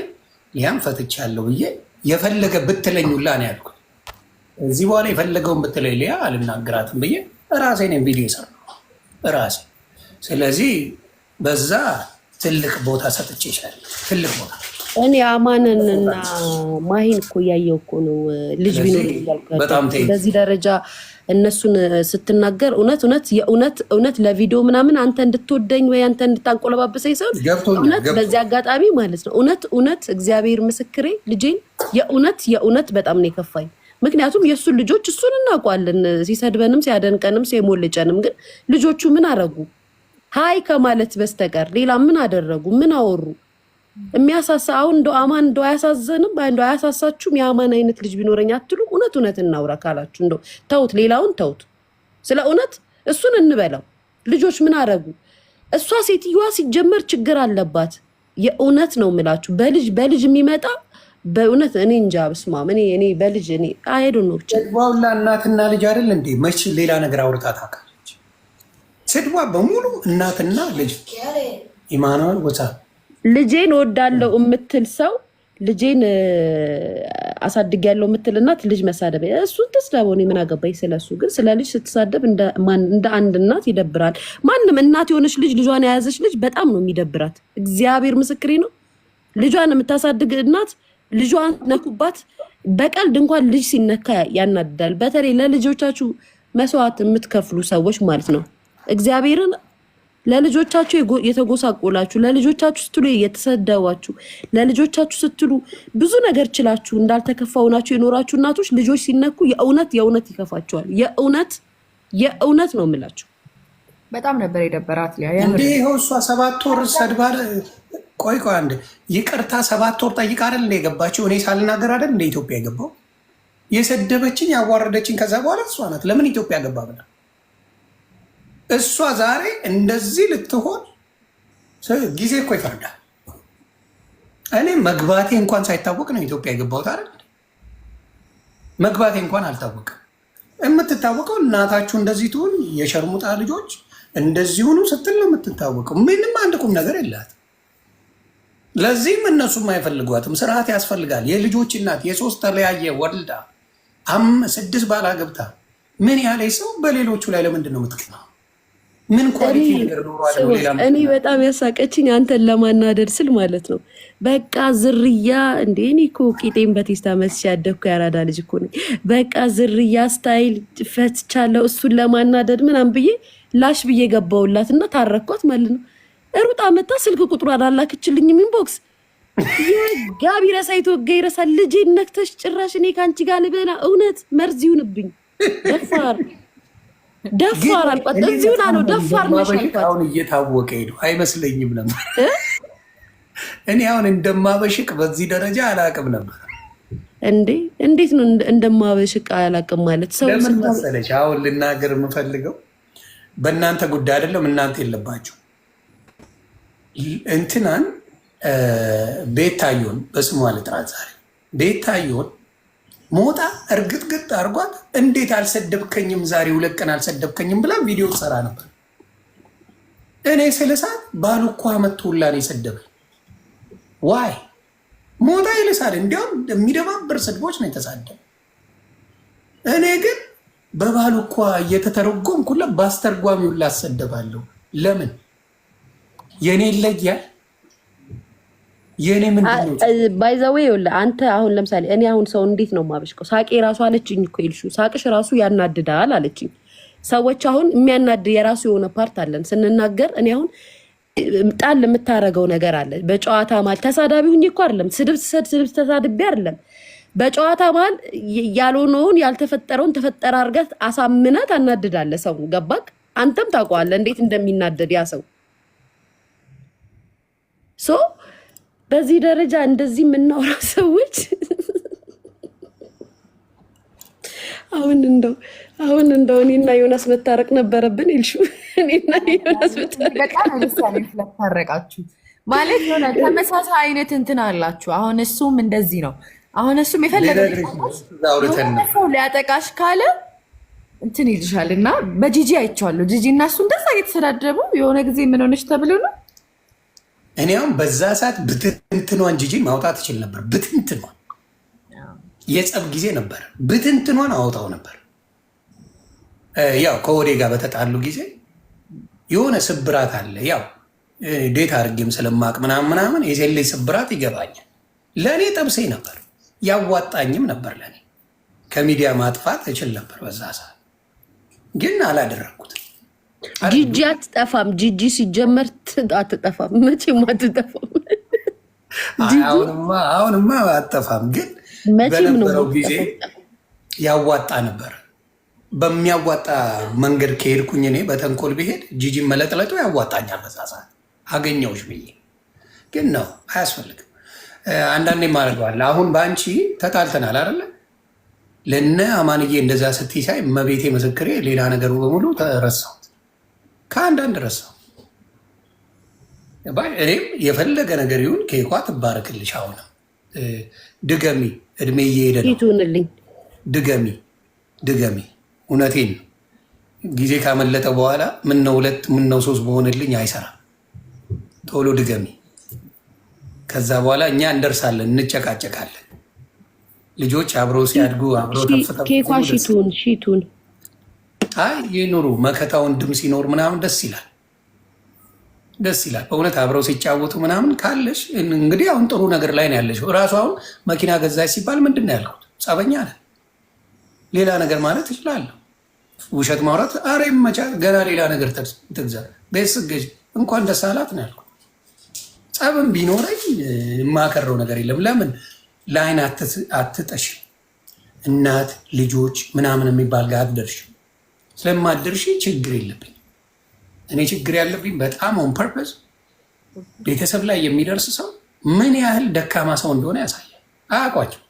ሊያም ፈትቻለሁ ብዬ የፈለገ ብትለኝ ሁላ ነው ያልኩት። እዚህ በኋላ የፈለገውን ብትለኝ ሊያ አልናገራትም ብዬ ራሴ ነኝ ቪዲዮ ሰራሁ ራሴ። ስለዚህ በዛ ትልቅ ቦታ ሰጥቼ ይችላል። ትልቅ ቦታ እኔ አማንንና ማሂን እኮ እያየው እኮ ነው ልጅ ቢኖር እያልኩ በዚህ ደረጃ እነሱን ስትናገር እውነት ለቪዲዮ ምናምን አንተ እንድትወደኝ ወይ አንተ እንድታንቆለባበሰኝ ሳይሆን እውነት በዚህ አጋጣሚ ማለት ነው እውነት እግዚአብሔር ምስክሬ ልጄን የእውነት በጣም ነው የከፋኝ። ምክንያቱም የእሱን ልጆች እሱን እናውቋለን፣ ሲሰድበንም ሲያደንቀንም ሲሞልጨንም። ግን ልጆቹ ምን አረጉ? ሀይ ከማለት በስተቀር ሌላ ምን አደረጉ? ምን አወሩ? የሚያሳሳ አሁን እንደው አማን እንደው አያሳዘንም? እንደው አያሳሳችሁም? የአማን አይነት ልጅ ቢኖረኝ አትሉም? እውነት እናውራ ካላችሁ እንደው ተውት፣ ሌላውን ተውት። ስለ እውነት እሱን እንበላው። ልጆች ምን አረጉ? እሷ ሴትዮዋ ሲጀመር ችግር አለባት። የእውነት ነው የምላችሁ። በልጅ የሚመጣ በእውነት እኔ እንጃ። በስማም እኔ በልጅ እኔ አይዶ ነው ጨድዋውላ እናትና ልጅ አይደል እንዴ? መች ሌላ ነገር አውርታ ታውቃለች? ስድዋ በሙሉ እናትና ልጅ። ኢማኑኤል ወሳ ልጄን ወዳለው የምትል ሰው ልጄን አሳድግ ያለው የምትል እናት ልጅ መሳደብ እሱን ተስዳበው። እኔ ምን አገባኝ ስለሱ። ግን ስለ ልጅ ስትሳደብ እንደ አንድ እናት ይደብራል። ማንም እናት የሆነች ልጅ ልጇን የያዘች ልጅ በጣም ነው የሚደብራት። እግዚአብሔር ምስክሬ ነው። ልጇን የምታሳድግ እናት ልጇን ነኩባት። በቀልድ እንኳን ልጅ ሲነካ ያናድዳል። በተለይ ለልጆቻችሁ መስዋዕት የምትከፍሉ ሰዎች ማለት ነው። እግዚአብሔርን ለልጆቻችሁ የተጎሳቆላችሁ፣ ለልጆቻችሁ ስትሉ የተሰደዋችሁ፣ ለልጆቻችሁ ስትሉ ብዙ ነገር ችላችሁ እንዳልተከፋው ናችሁ የኖራችሁ እናቶች ልጆች ሲነኩ የእውነት ይከፋቸዋል። የእውነት ነው የምላችሁ። በጣም ነበር የደበራት ሊያ እንዴ። ይኸው እሷ 7 ወር ሰድባል። ቆይ አንድ ይቅርታ 7 ወር ጠይቃ አይደል እንደ የገባችው? እኔ ሳልናገር አይደል እንደ ኢትዮጵያ የገባው? የሰደበችኝ ያዋረደችኝ ከዛ በኋላ እሷ ናት። ለምን ኢትዮጵያ ገባ ብላ እሷ ዛሬ እንደዚህ ልትሆን ጊዜ እኮ ይፈርዳል። እኔ መግባቴ እንኳን ሳይታወቅ ነው ኢትዮጵያ የገባሁት አይደል? መግባቴ እንኳን አልታወቅም። የምትታወቀው እናታችሁ እንደዚህ ትሁን የሸርሙጣ ልጆች እንደዚህ ሁኑ ስትል ነው የምትታወቀው። ምንም አንድ ቁም ነገር የላት። ለዚህም እነሱም አይፈልጓትም። ስርዓት ያስፈልጋል። የልጆች እናት የ3 ተለያየ ወልዳ 6 ባላ ገብታ ምን ያለ ሰው በሌሎቹ ላይ ለምንድን ነው የምትቀናው? ምን ኳሊቲ ነገር ኖሯል? እኔ በጣም ያሳቀችኝ አንተን ለማናደድ ስል ማለት ነው። በቃ ዝርያ እንዴ! እኔ እኮ ቂጤም በቴስታ መስቼ ያደግኩ ያራዳ ልጅ እኮ ነኝ። በቃ ዝርያ ስታይል ፈትቻለሁ እሱን ለማናደድ ምናምን ብዬ ላሽ ብዬ ገባውላት እና ታረኳት ማለት ነው። ሩጣ መጣ ስልክ ቁጥሯን አላክችልኝም። ኢንቦክስ የጋቢ ረሳ የተወጋ ይረሳል። ልጄ ነክተሽ ጭራሽ እኔ ከአንቺ ጋር ልበላ እውነት መርዝ ይሁንብኝ። ደፋር አልኳት። እዚሁን አለው ደፋር ነሽ አልኳት። አሁን እየታወቀ ሄዱ አይመስለኝም ነበር። እኔ አሁን እንደማበሽቅ በዚህ ደረጃ አላቅም ነበር። እንዴት ነው እንደማበሽቅ አላቅም ማለት? ሰው ለምን መሰለሽ አሁን ልናገር የምፈልገው በእናንተ ጉዳይ አይደለም። እናንተ የለባችሁ እንትናን ቤታዮን በስሟ ልጥራት ዛሬ ቤታዮን ሞጣ እርግጥግጥ አርጓት እንዴት አልሰደብከኝም ዛሬ 2 ቀን አልሰደብከኝም ብላ ቪዲዮ ትሰራ ነበር። እኔ ስልሳት ባሉ እኮ መቶላ ነው የሰደበኝ። ዋይ ሞጣ ይልሳል። እንዲያውም የሚደባብር ስድቦች ነው የተሳደበ። እኔ ግን በባሉ እኮ እየተተረጎምኩላ በአስተርጓሚው ላሰደባለሁ። ለምን የኔ ይለያል? የኔ ምንድነው ባይዛዌ ይኸውልህ አንተ አሁን ለምሳሌ እኔ አሁን ሰው እንዴት ነው የማበሽቀው? ሳቄ ራሱ አለችኝ እኮ ይልሹ ሳቅሽ ራሱ ያናድዳል አለችኝ። ሰዎች አሁን የሚያናድ የራሱ የሆነ ፓርት አለን ስንናገር። እኔ አሁን ጣል የምታረገው ነገር አለ በጨዋታ ማለት ተሳዳቢ ሁኝ እኮ አይደለም። ስድብ ተሳድቤ አይደለም። በጨዋታ ማለት ያልሆነውን ያልተፈጠረውን ተፈጠረ አድርገህ አሳምነህ ታናድዳለህ ሰው። ገባክ? አንተም ታውቀዋለህ እንዴት እንደሚናደድ ያ ሰው። ሶ በዚህ ደረጃ እንደዚህ የምናወራ ሰዎች አሁን እንደው እኔና ዮናስ መታረቅ ነበረብን ይልሹ። እኔና ዮናስ ስለታረቃችሁ ማለት የሆነ ተመሳሳይ አይነት እንትን አላችሁ። አሁን እሱም እንደዚህ ነው። አሁን እሱም የፈለገው ሊያጠቃሽ ካለ እንትን ይልሻል። እና በጂጂ አይቼዋለሁ። ጂጂ እና እሱ እንደዛ እየተሰዳደቡ የሆነ ጊዜ ምን ሆነች ተብሎ ነው። እኔ አሁን በዛ ሰዓት ብትንትኗን ጂጂ ማውጣት ይችል ነበር። ብትንትኗን የጸብ ጊዜ ነበር። ብትንትኗን አወጣው ነበር። ያው ከወዴ ጋር በተጣሉ ጊዜ የሆነ ስብራት አለ። ያው ዴት አድርጌም ስለማቅ ምናምን የሴሌ ስብራት ይገባኛል። ለእኔ ጠብሴ ነበር፣ ያዋጣኝም ነበር። ለእኔ ከሚዲያ ማጥፋት እችል ነበር በዛ ሰዓት፣ ግን አላደረግኩትም። ጂጂ አትጠፋም። ጂጂ ሲጀመር አትጠፋም፣ መቼም አትጠፋም። አሁንማ አትጠፋም፣ ግን በነበረው ጊዜ ያዋጣ ነበር። በሚያዋጣ መንገድ ከሄድኩኝ እኔ በተንኮል ብሄድ ጂጂ መለጥለጡ ያዋጣኛል። በዛ ሰዓት አገኘሁሽ ብዬ ግን ነው አያስፈልግም። አንዳንዴ ማድረገዋል። አሁን በአንቺ ተጣልተናል አይደለ? ለነ አማንዬ እንደዛ ስትይ ሳይ መቤቴ ምስክሬ ሌላ ነገሩ በሙሉ ተረሳሁት፣ ከአንዳንድ ረሳሁ። እኔም የፈለገ ነገር ይሁን ኬኳ ትባረክልሽ። አሁንም ድገሚ፣ እድሜ እየሄደ ነው። ድገሚ። እውነቴን ነው። ጊዜ ካመለጠ በኋላ ምነው 2 ምነው 3 በሆንልኝ አይሰራም። ቶሎ ድገሚ። ከዛ በኋላ እኛ እንደርሳለን፣ እንጨቃጨቃለን። ልጆች አብረው ሲያድጉ አብረው ኬኳ ሺቱን ይኑሩ። መከታ ወንድም ሲኖር ምናምን ደስ ይላል። በእውነት አብረው ሲጫወቱ ምናምን ካለሽ እንግዲህ አሁን ጥሩ ነገር ላይ ነው ያለሽ። እራሱ አሁን መኪና ገዛች ሲባል ምንድን ነው ያልኩት? ጸበኛ ነህ። ሌላ ነገር ማለት እችላለሁ። ውሸት ማውራት አሬ መቻል ገና ሌላ ነገር ትግዛ። ቤት ስገዥ እንኳን ደስ አላት ነው ያልኩት። ጸብም ቢኖረኝ የማከረው ነገር የለም። ለምን ለአይን አትጠሽ? እናት ልጆች ምናምን የሚባል ጋር አትደርሽ። ስለማትደርሺ ችግር የለብኝ። እኔ ችግር ያለብኝ በጣም ኦን ፐርፐዝ ቤተሰብ ላይ የሚደርስ ሰው ምን ያህል ደካማ ሰው እንደሆነ ያሳያል። አያውቋቸው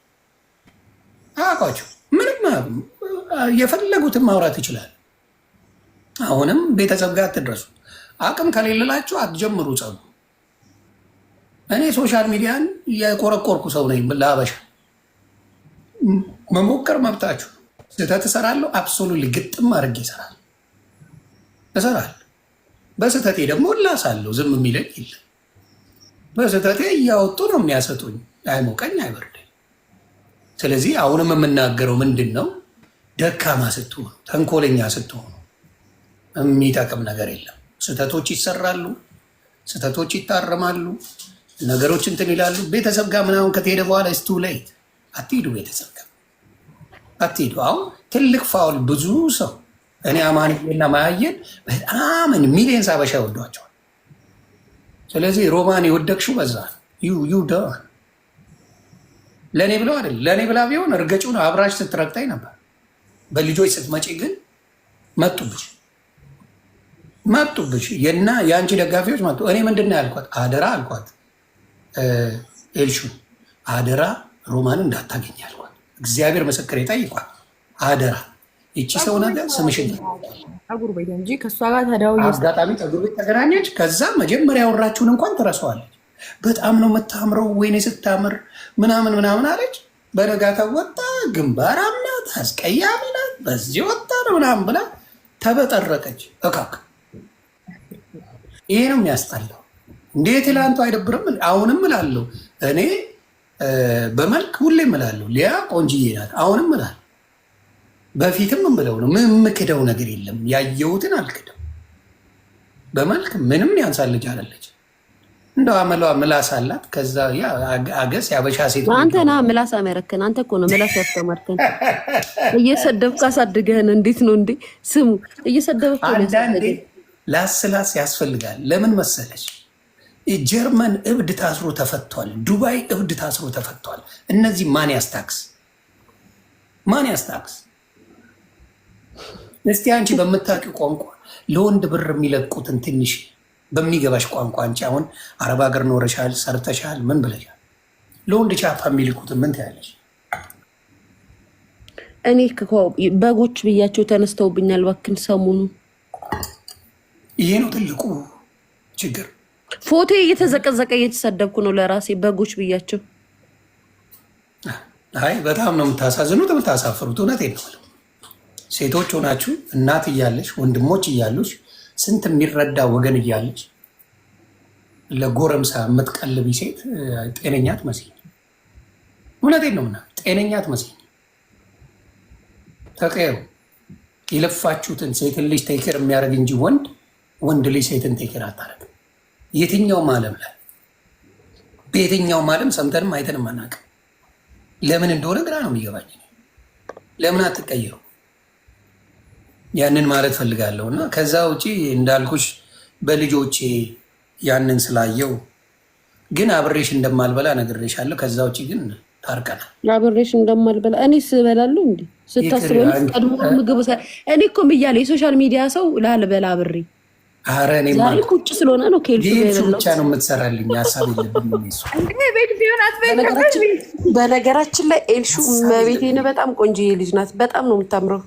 ምንም የፈለጉትን ማውራት ይችላል። አሁንም ቤተሰብ ጋር አትድረሱ። አቅም ከሌላችሁ አትጀምሩ ጸቡ። እኔ ሶሻል ሚዲያን የቆረቆርኩ ሰው ነኝ። ለአበሻ መሞከር መብታችሁ። ስህተት እሰራለሁ፣ አብሶሉትሊ ግጥም አድርጌ እሰራለሁ። በስህተቴ ደግሞ እላሳለሁ። ዝም የሚለኝ የለም። በስህተቴ እያወጡ ነው የሚያሰጡኝ። አይሞቀኝ አይበርደኝ። ስለዚህ አሁንም የምናገረው ምንድን ነው? ደካማ ስትሆኑ፣ ተንኮለኛ ስትሆኑ የሚጠቅም ነገር የለም። ስህተቶች ይሰራሉ፣ ስህተቶች ይታረማሉ፣ ነገሮች እንትን ይላሉ። ቤተሰብ ጋር ምናምን ከተሄደ በኋላ ስቱ ሌት አትሂዱ። ቤተሰብ ጋር አትሂዱ። አሁን ትልቅ ፋውል ብዙ ሰው እኔ አማንዬና ማያየን በጣም ሚሊየንስ አበሻ ይወዷቸዋል። ስለዚህ ሮማን የወደቅሽው በዛ ዩ ደ ለእኔ ብለው አይደል? ለእኔ ብላ ቢሆን እርገጩን አብራሽ ስትረግጣኝ ነበር። በልጆች ስትመጪ ግን መጡብሽ የና የአንቺ ደጋፊዎች መጡ። እኔ ምንድን ነው ያልኳት? አደራ አልኳት፣ ኤልሹን አደራ ሮማን እንዳታገኝ ያልኳት። እግዚአብሔር ምስክር ጠይቋት፣ አደራ ይቺ ሰው ነገር ስምሽን ፀጉር ቤት እንጂ ከእሷ ጋር ተደውዬ አጋጣሚ ፀጉር ቤት ተገናኘች። ከዛ መጀመሪያ ያወራችሁን እንኳን ትረሳዋለች። በጣም ነው የምታምረው፣ ወይኔ ስታምር ምናምን አለች። በነጋታው ወጣ፣ ግንባራም ናት፣ አስቀያሚ ናት፣ በዚህ ወጣ ነው ምናምን ብላ ተበጠረቀች። እካክ ይሄ ነው የሚያስጠላው። እንዴት ላንቱ አይደብርም? አሁንም እላለሁ እኔ በመልክ ሁሌም እላለሁ ሊያ ቆንጅዬ ናት። አሁንም እላለሁ በፊትም እምለው ነው። የምክደው ነገር የለም። ያየሁትን አልክደው። በመልክ ምንም ያንሳል ልጅ አለች። እንደው አመሏ ምላስ አላት። ከዛ አገስ ያበሻ ሴት አንተና ምላስ አመረከን። አንተ እኮ ነው ምላስ ያስተማርከን። እየሰደብክ አሳድገህን። እንዴት ነው እንዴ? ስሙ እየሰደብክ አንዳንዴ ላስላስ ያስፈልጋል። ለምን መሰለች? ጀርመን እብድ ታስሮ ተፈቷል። ዱባይ እብድ ታስሮ ተፈቷል። እነዚህ ማን ያስታክስ? እስቲ አንቺ በምታውቂው ቋንቋ ለወንድ ብር የሚለቁትን ትንሽ በሚገባሽ ቋንቋ አንቺ አሁን አረብ ሀገር ኖረሻል፣ ሰርተሻል፣ ምን ብለሻል? ለወንድ ቻፓ የሚልኩትን ምን ትያለሽ? እኔ በጎች ብያቸው ተነስተውብኛል። እባክን ሰሞኑ ይሄ ነው ትልቁ ችግር። ፎቶ እየተዘቀዘቀ እየተሰደብኩ ነው ለራሴ በጎች ብያቸው። አይ በጣም ነው የምታሳዝኑት፣ የምታሳፍሩት። እውነቴን ነው። ሴቶች ሆናችሁ እናት እያለች ወንድሞች እያሉች ስንት የሚረዳ ወገን እያለች ለጎረምሳ የምትቀልቢ ሴት ጤነኛ አትመስይኝ። እውነቴን ነው ምና ጤነኛ አትመስይኝ። ተቀየሩ። የለፋችሁትን ሴትን ልጅ ቴክር የሚያደርግ እንጂ ወንድ ልጅ ሴትን ቴክር አታደርግም። የትኛውም ዓለም ላይ በየትኛውም ዓለም ሰምተንም አይተንም አናውቅም። ለምን እንደሆነ ግራ ነው የሚገባኝ። ለምን አትቀየሩ? ያንን ማለት ፈልጋለሁ። እና ከዛ ውጪ እንዳልኩሽ በልጆቼ ያንን ስላየው ግን አብሬሽ እንደማልበላ ነግሬሻለሁ። ከዛ ውጪ ግን ታርቀናል። አብሬሽ እንደማልበላ እኔ ስበላለሁ እንዴ? ስታስበው ቀድሞ ምግብ እኔ እኮ ብያለሁ። የሶሻል ሚዲያ ሰው ላልበላ አብሬ ኧረ እኔማ ዛሬ ቁጭ ስለሆነ ነው ከኤልሹ ጋር ኤልሹ የበላሁት። ብቻ ነው የምትሰራልኝ። ሀሳብ የለብኝም እሱ። በነገራችን ላይ ኤልሹ መቤቴን በጣም ቆንጆዬ ልጅ ናት። በጣም ነው የምታምረው።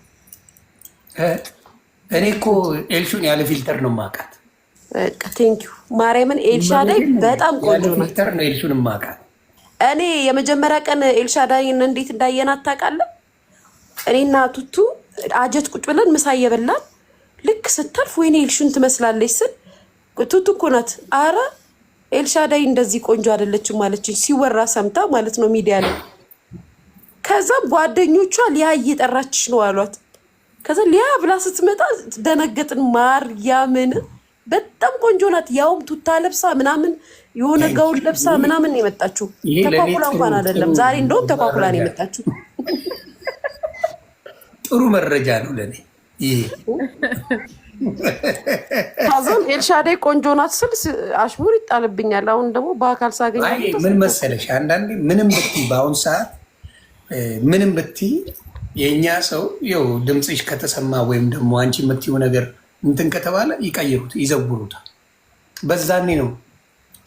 እኔ እኮ ኤልሹን ያለ ፊልተር ነው የማውቃት። በቃ ቴንኪው ማርያምን። ኤልሻዳይ በጣም ቆንጆ ናት። ፊልተር ነው ኤልሹን የማውቃት። እኔ የመጀመሪያ ቀን ኤልሻዳይን እንዴት እንዳየናት ታውቃለህ? እኔና ቱቱ አጀት ቁጭ ብለን ምሳ እየበላን ልክ ስታልፍ ወይኔ ኤልሹን ትመስላለች ስል ቱቱ እኮ ናት። አረ ኤልሻዳይ እንደዚህ ቆንጆ አይደለችም ማለችኝ። ሲወራ ሰምታ ማለት ነው ሚዲያ ላይ። ከዛም ጓደኞቿ ሊያ እየጠራችሽ ነው አሏት። ከዛ ሊያ ብላ ስትመጣ ደነገጥን። ማርያምን በጣም ቆንጆ ናት። ያውም ቱታ ለብሳ ምናምን የሆነ ጋውን ለብሳ ምናምን የመጣችው ተኳኩላ እንኳን አይደለም። ዛሬ እንደውም ተኳኩላ ነው የመጣችው። ጥሩ መረጃ ነው ለኔ ይሄ። ከዛም ኤልሻዳይ ቆንጆ ናት ስል አሽሙር ይጣልብኛል። አሁን ደግሞ በአካል ሳገኝ ምን መሰለሽ፣ አንዳንዴ ምንም ብትይ በአሁን ሰዓት ምንም ብትይ የእኛ ሰው ይኸው ድምፅሽ ከተሰማ ወይም ደግሞ አንቺ የምትይው ነገር እንትን ከተባለ ይቀይሩት፣ ይዘውሩታል። በዛኔ ነው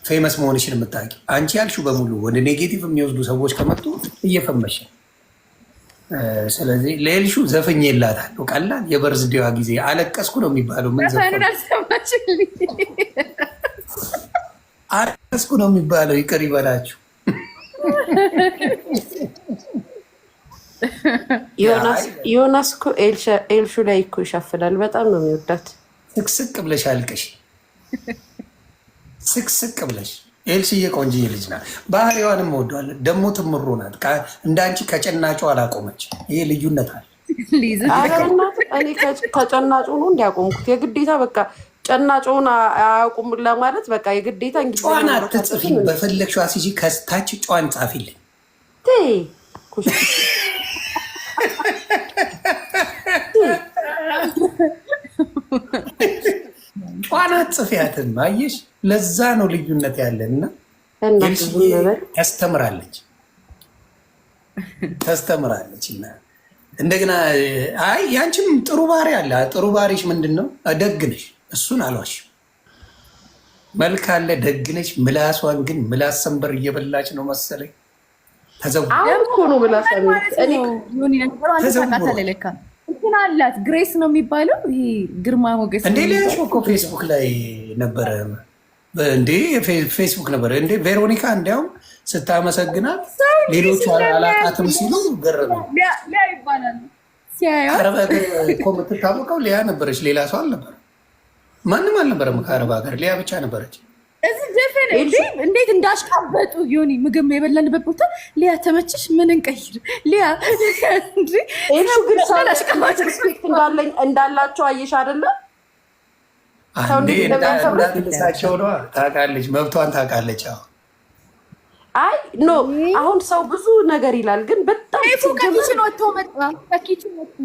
ፌመስ መሆንሽን የምታውቂው። አንቺ ያልሽው በሙሉ ወደ ኔጌቲቭ የሚወስዱ ሰዎች ከመጡ እየፈመሽ። ስለዚህ ለኤልሹ ዘፈኝላታለሁ። ቀላል የበርዝዴዋ ጊዜ አለቀስኩ ነው የሚባለው። ምን አለቀስኩ ነው የሚባለው? ይቅር ይበላችሁ። ዮናስ እኮ ኤልሹ ላይ እኮ ይሻፍላል። በጣም ነው የሚወዳት። ስቅስቅ ብለሽ አልቀሽ፣ ስቅስቅ ብለሽ። ኤልሽዬ ቆንጆዬ ልጅ ናት። ባህሪዋንም እወደዋለሁ። ደግሞ ትምሮ ናት። እንዳንቺ ከጨናጩ አላቆመች። ይሄ ልዩነት አለ። እኔ ከጨናጩ ነው እንዲያቆምኩት የግዴታ በቃ ጨናጩን አያውቁም ለማለት በቃ የግዴታ ጨዋን አትጽፊ። በፈለግሽው አስይዤ ከታች ጨዋን ጻፊልኝ። ጨዋን አትጽፊያትም። አየሽ፣ ለዛ ነው ልዩነት ያለን እና ታስተምራለች እና እንደገና አይ ያንቺም ጥሩ ባህሪ አለ። ጥሩ ባህሪሽ ምንድን ነው? ደግ ነሽ። እሱን አልዋሽም። መልክ አለ፣ ደግ ነሽ። ምላሷን ግን ምላስ ሰንበር እየበላች ነው መሰለኝ። እንትን አላት ግሬስ ነው የሚባለው። ይሄ ግርማ ሞገስ እንዴ ሌላሽ እኮ ፌስቡክ ላይ ነበረ እንዴ ፌስቡክ ነበረ እንዴ ቬሮኒካ እንዲያውም ስታመሰግናት ሌሎቹ አላቃትም ሲሉ ገረመ። ሊያ ይባላል። ከአረብ ሀገር እኮ የምትታወቀው ሊያ ነበረች። ሌላ ሰው አልነበረ፣ ማንም አልነበረም ከአረብ ሀገር። ሊያ ብቻ ነበረች። እዚህ ዘፈን እንዴት እንዳሽቃበጡ ዮኒ ምግብ የበላንበት ቦታ ሊያ ተመችሽ? ምን እንቀይር? ሊያ እንዳላቸው አየሽ አይደለ? እንዳንሳቸው ነው። ታውቃለች፣ መብቷን ታውቃለች። አይ ኖ አሁን ሰው ብዙ ነገር ይላል፣ ግን በጣም ከኪችን ወጥቶ መጣ። ከኪችን ወጥቶ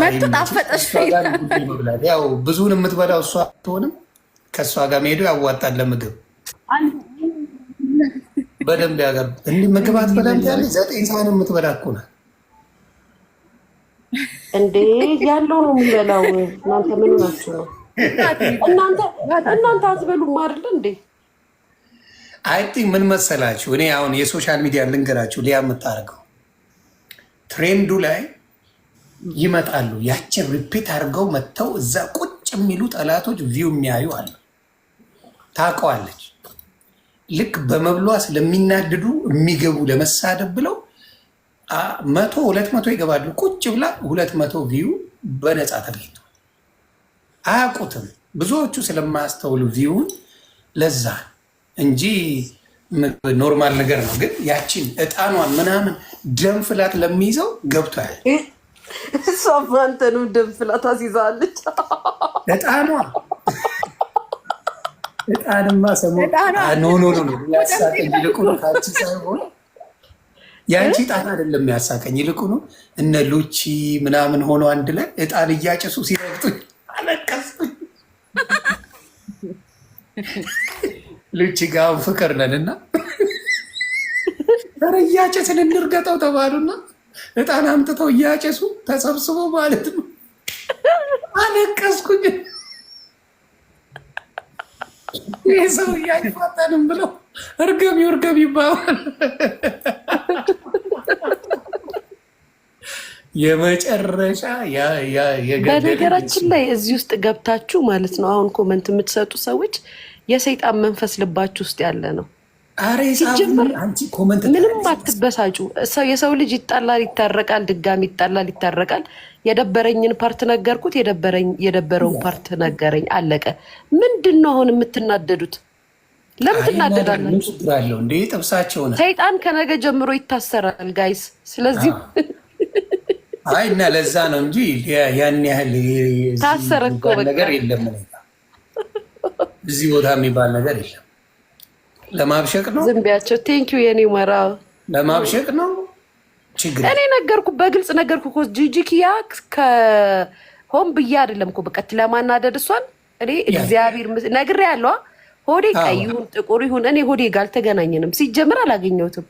መጥቶ ጣፈጠሽ። ያው ብዙውን የምትበላው እሷ አትሆንም። ከእሷ ጋር መሄዱ ያዋጣል። ለምግብ በደንብ ያገር እንዲህ ምግብ አትበላም ያለች 9 ሰዓት የምትበላ እኮ ናት እንዴ። ያለው ነው የሚበላው። እናንተ ምን ናችሁ ነው? እናንተ አትበሉም አይደል እንዴ? አይ ቲንክ ምን መሰላችሁ፣ እኔ አሁን የሶሻል ሚዲያ ልንገራችሁ። ሊያ የምታደርገው ትሬንዱ ላይ ይመጣሉ። ያችን ሪፒት አድርገው መጥተው እዛ ቁጭ የሚሉ ጠላቶች ቪው የሚያዩ አለ። ታውቀዋለች። ልክ በመብሏ ስለሚናድዱ የሚገቡ ለመሳደብ ብለው 100 200 ይገባሉ። ቁጭ ብላ 200 ቪው በነፃ ተገኝተዋል። አያውቁትም ብዙዎቹ ስለማያስተውሉ ቪውን ለዛ እንጂ ኖርማል ነገር ነው። ግን ያችን እጣኗን ምናምን ደም ፍላት ለሚይዘው ገብቶ ያለ እሷማንተኑ ደም ፍላት አስይዛለች። እጣንማ ሰሞኑን ያሳቀኝ ይልቁኑ ከአንቺ ሳይሆን የአንቺ እጣን አይደለም ያሳቀኝ፣ ይልቁኑ እነ ሉቺ ምናምን ሆኖ አንድ ላይ እጣን እያጨሱ ሲረግጡኝ አለቀስኩኝ። ሉቺ ጋር ፍቅር ነን እና ኧረ እያጨስን እንርገጠው ተባሉና እጣን አምጥተው እያጨሱ ተሰብስቦ ማለት ነው። አለቀስኩኝ። ይህ ሰው አይፋጠንም ብለው እርገቢ ይባባል። የመጨረሻ በነገራችን ላይ እዚህ ውስጥ ገብታችሁ ማለት ነው አሁን ኮመንት የምትሰጡ ሰዎች የሰይጣን መንፈስ ልባችሁ ውስጥ ያለ ነው። ሲጀምር ምንም አትበሳጩ። የሰው ልጅ ይጣላል፣ ይታረቃል፣ ድጋሚ ይጣላል፣ ይታረቃል። የደበረኝን ፓርት ነገርኩት፣ የደበረውን ፓርት ነገረኝ፣ አለቀ። ምንድን ነው አሁን የምትናደዱት? ለምን ትናደዳላችሁ? ሰይጣን ከነገ ጀምሮ ይታሰራል ጋይስ። ስለዚህ አይ እና ለዛ ነው እንጂ ያን ያህል ታሰረ እኮ ነገር የለም። እዚህ ቦታ የሚባል ነገር የለም። ለማብሸቅ ነው። ዝም ቢያቸው። ቴንኪው የኔ መራ። ለማብሸቅ ነው። ችግር እኔ ነገርኩ፣ በግልጽ ነገርኩ እኮ ጂጂኪያ ከሆን ብዬ አይደለም እኮ በቃ ለማናደድ እሷን እኔ እግዚአብሔር ነግሬ ያለዋ ሆዴ ቀይ ይሁን ጥቁር ይሁን እኔ ሆዴ ጋር አልተገናኘንም። ሲጀምር አላገኘሁትም፣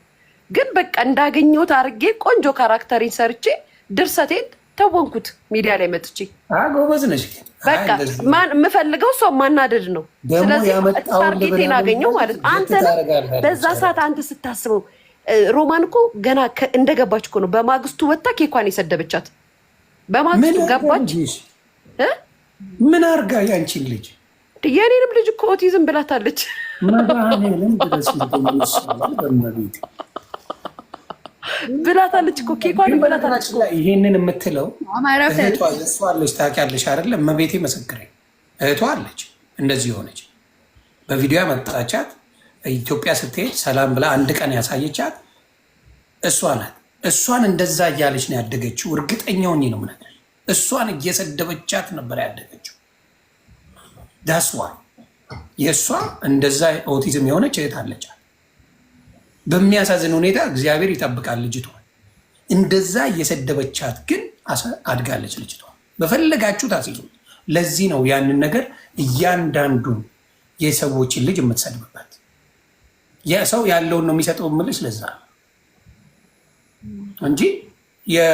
ግን በቃ እንዳገኘሁት አድርጌ ቆንጆ ካራክተሪን ሰርቼ ድርሰቴን ተወንኩት ሚዲያ ላይ መጥቼ። ጎበዝ ነሽ። በቃ የምፈልገው እሷ ማናደድ ነው። ስለዚህ ታርጌቴን አገኘው ማለት ነው። አንተ በዛ ሰዓት አንተ ስታስበው ሮማን እኮ ገና እንደገባች እኮ ነው በማግስቱ ወጣ ኬኳን የሰደበቻት። በማግስቱ ገባች። ምን አርጋ ያንቺን ልጅ የኔንም ልጅ እኮ ኦቲዝም ብላታለች። ብላታለች እኮ ኬኳን ብላታለች። ይሄንን የምትለው እህቷ እሷ አለች። ታውቂያለሽ አይደለ? እመቤቴ መስክሬ እህቷ አለች እንደዚህ ሆነች። በቪዲዮ ያመጣቻት ኢትዮጵያ ስትሄድ ሰላም ብላ አንድ ቀን ያሳየቻት እሷ ናት። እሷን እንደዛ እያለች ነው ያደገችው። እርግጠኛውን ነው ምናምን እሷን እየሰደበቻት ነበር ያደገችው። ዳስዋ የእሷ እንደዛ ኦቲዝም የሆነች እህት አለቻት። በሚያሳዝን ሁኔታ እግዚአብሔር ይጠብቃል ልጅቷ። እንደዛ እየሰደበቻት ግን አድጋለች ልጅቷ። በፈለጋችሁ ታስይዙ። ለዚህ ነው ያንን ነገር እያንዳንዱን የሰዎችን ልጅ የምትሰድብበት። የሰው ያለውን ነው የሚሰጠው የምልሽ ለዛ እንጂ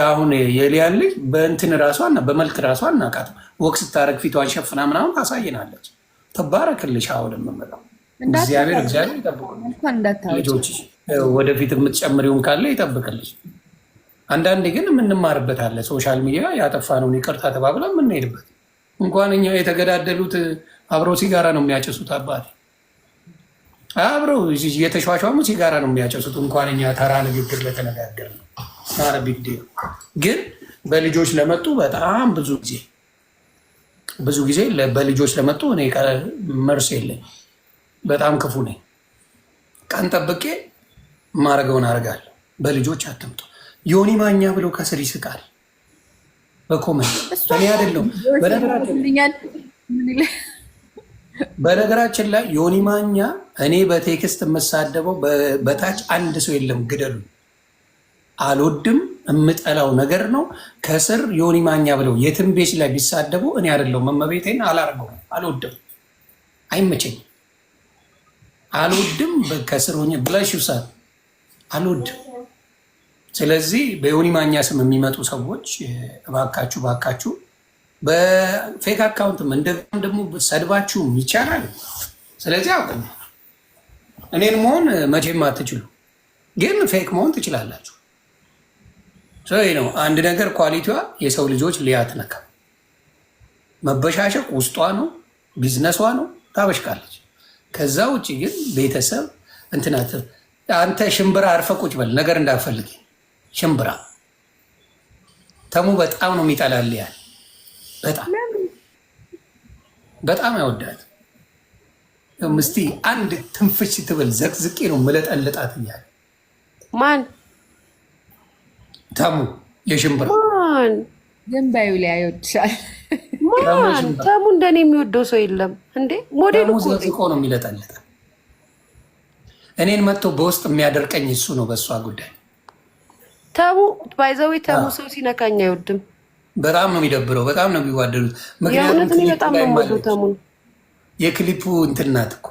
አሁን የሊያን ልጅ በእንትን ራሷና በመልክ ራሷ እናቃት ወቅት ስታረግ ፊቷን ሸፍና ምናምን ታሳየናለች። ተባረክልሽ። አሁን የምመጣው እግዚአብሔር ይጠብቅልሽ። ልጆች ወደፊት የምትጨምሪውን ካለ ይጠብቅልሽ። አንዳንዴ ግን የምንማርበት አለ። ሶሻል ሚዲያ ያጠፋነውን ይቅርታ ተባብላ የምንሄድበት። እንኳን እኛ የተገዳደሉት አብረው ሲጋራ ነው የሚያጨሱት። አባቴ አብረው እየተሿሿሙ ሲጋራ ነው የሚያጨሱት። እንኳን እኛ ተራ ንግግር ለተነጋገር ነው ቢግዴ። ግን በልጆች ለመጡ በጣም ብዙ ጊዜ በልጆች ለመጡ እኔ መርስ የለኝ። በጣም ክፉ ነኝ። ቀን ጠብቄ ማረገውን አረጋለሁ። በልጆች አትምጡ። ዮኒ ማኛ ብሎ ከስር ይስቃል በኮመንት እኔ አይደለሁም። በነገራችን ላይ ዮኒ ማኛ እኔ በቴክስት የምሳደበው በታች አንድ ሰው የለም። ግደሉ። አልወድም፣ የምጠላው ነገር ነው። ከስር ዮኒ ማኛ ብለው የትም ቤት ላይ ቢሳደቡ እኔ አይደለሁም። መመቤቴን አላርገውም። አልወድም፣ አይመቸኝም። አልወድም። ከስር ሆኜ ብላሽ ይውሳል። አልወድም። ስለዚህ በዮኒ ማኛ ስም የሚመጡ ሰዎች እባካችሁ በፌክ አካውንትም እንደም ደግሞ ሰድባችሁም ይቻላል። ስለዚህ አውቁ። እኔን መሆን መቼም አትችሉ፣ ግን ፌክ መሆን ትችላላችሁ። ነው አንድ ነገር ኳሊቲዋ የሰው ልጆች ሊያትነካ መበሻሸቅ ውስጧ ነው፣ ቢዝነሷ ነው፣ ታበሽቃለች። ከዛ ውጭ ግን ቤተሰብ እንትናት አንተ ሽምብራ አርፈ ቁጭ በል ነገር እንዳፈልግ ሽምብራ ተሙ በጣም ነው የሚጠላልያል። በጣም አይወዳት። እስቲ አንድ ትንፍሽ ትብል ዘቅዝቄ ነው መለጠልጣት እያለ ማን ተሙ የሽምብራ ግን ባዩ ላይ አይወድሻል። ማን ተሙ እንደኔ የሚወደው ሰው የለም እንዴ። ሞዴል እኮ ዘቅዝቆ ነው የሚለጠልጣ። እኔን መጥቶ በውስጥ የሚያደርቀኝ እሱ ነው። በእሷ ጉዳይ ተሙ ባይዘዌ ተሙ ሰው ሲነካኝ አይወድም። በጣም ነው የሚደብረው። በጣም ነው የሚዋደዱት። ምክንያቱም በጣም ነው የምወደው ተሙን። የክሊፑ እንትን ናት እኮ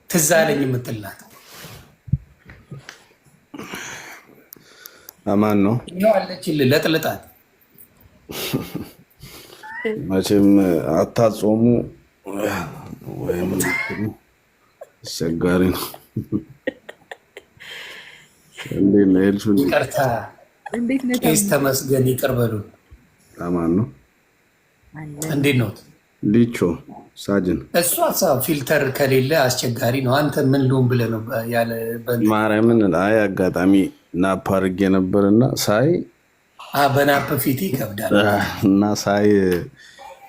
ትዝ አለኝ የምትላት አማን ነው አለችልህ። ለጥልጣት መቼም አታጾሙ አስቸጋሪ ነው። እንዴት ነው ኤልሱ? ይቅርታ ቄስ ተመስገን ይቅር በሉን። አማን ነው። እንዴት ነው ሊቾ ሳጅን? እሱ ሀሳብ ፊልተር ከሌለ አስቸጋሪ ነው። አንተ ምን ልሁን ብለህ ነው ያለ ማርያምን? አይ አጋጣሚ ናፕ አድርጌ ነበርና ሳይ በናፕ ፊት ይከብዳል እና ሳይ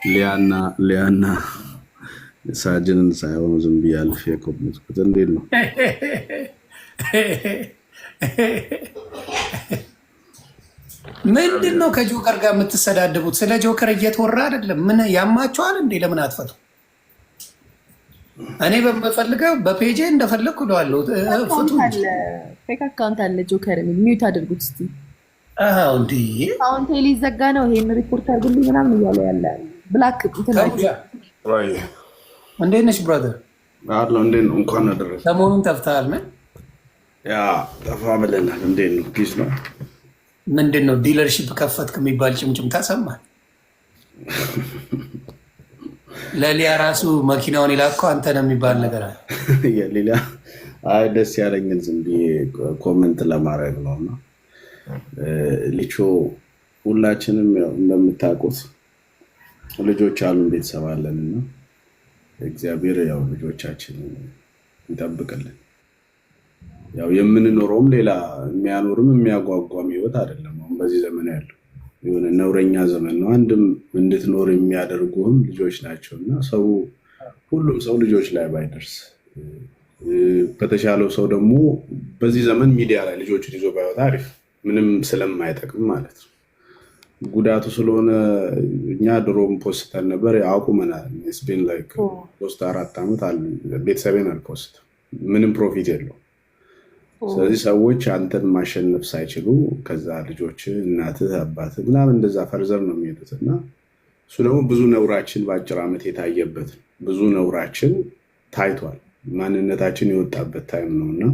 ሊያና ሳጅንን ሳይሆኑ ዝም ብዬ አልፌ የቆምኩት። እንዴት ነው ምንድን ነው ከጆከር ጋር የምትሰዳደቡት? ስለ ጆከር እየተወራ አይደለም? ምን ያማቸዋል እንዴ? ለምን አትፈቱ? እኔ በምፈልገው በፔጄ እንደፈለግኩ እለዋለሁ። ፌክ አካውንት አለ ጆከር የሚል ሚዩት አድርጉት እስኪ። እንዲ አሁን ቴሌ ዘጋ ነው ይሄን ሪፖርት አድርጉልኝ ምናምን እያለ ያለ ብላክ እንዴት ነሽ ብራዘር? አለሁ። እንዴት ነው? እንኳን አደረሰ። ሰሞኑን ጠፍተሃል። ምን ያ ጠፋ ብለናል። እንዴት ነው? ፒስ ነው? ምንድን ነው ዲለርሺፕ ከፈትክ የሚባል ጭምጭምታ ሰማህ? ለሊያ ራሱ መኪናውን ይላከው አንተ ነው የሚባል ነገር አለ። ሌላ አይ ደስ ያለኝን ዝም ብዬ ኮመንት ለማድረግ ነው። እና ሊቾ ሁላችንም እንደምታውቁት ልጆች አሉን፣ ቤተሰብ አለን እና እግዚአብሔር ያው ልጆቻችን ይጠብቅልን። ያው የምንኖረውም ሌላ የሚያኖርም የሚያጓጓም ህይወት አይደለም። አሁን በዚህ ዘመን ያለው የሆነ ነውረኛ ዘመን ነው። አንድም እንድትኖር የሚያደርጉህም ልጆች ናቸው እና ሁሉም ሰው ልጆች ላይ ባይደርስ ከተሻለው ሰው ደግሞ በዚህ ዘመን ሚዲያ ላይ ልጆችን ይዞ ባይወጣ አሪፍ፣ ምንም ስለማይጠቅም ማለት ነው። ጉዳቱ ስለሆነ እኛ ድሮም ፖስተን ነበር አቁመናል። ስፔን ላይ ፖስት 4 ዓመት ቤተሰቤን አልፖስት፣ ምንም ፕሮፊት የለው። ስለዚህ ሰዎች አንተን ማሸነፍ ሳይችሉ ከዛ ልጆች እናትህ አባትህ ምናምን እንደዛ ፈርዘር ነው የሚሄዱት እና እሱ ደግሞ ብዙ ነውራችን በአጭር ዓመት የታየበት ብዙ ነውራችን ታይቷል። ማንነታችን የወጣበት ታይም ነው እና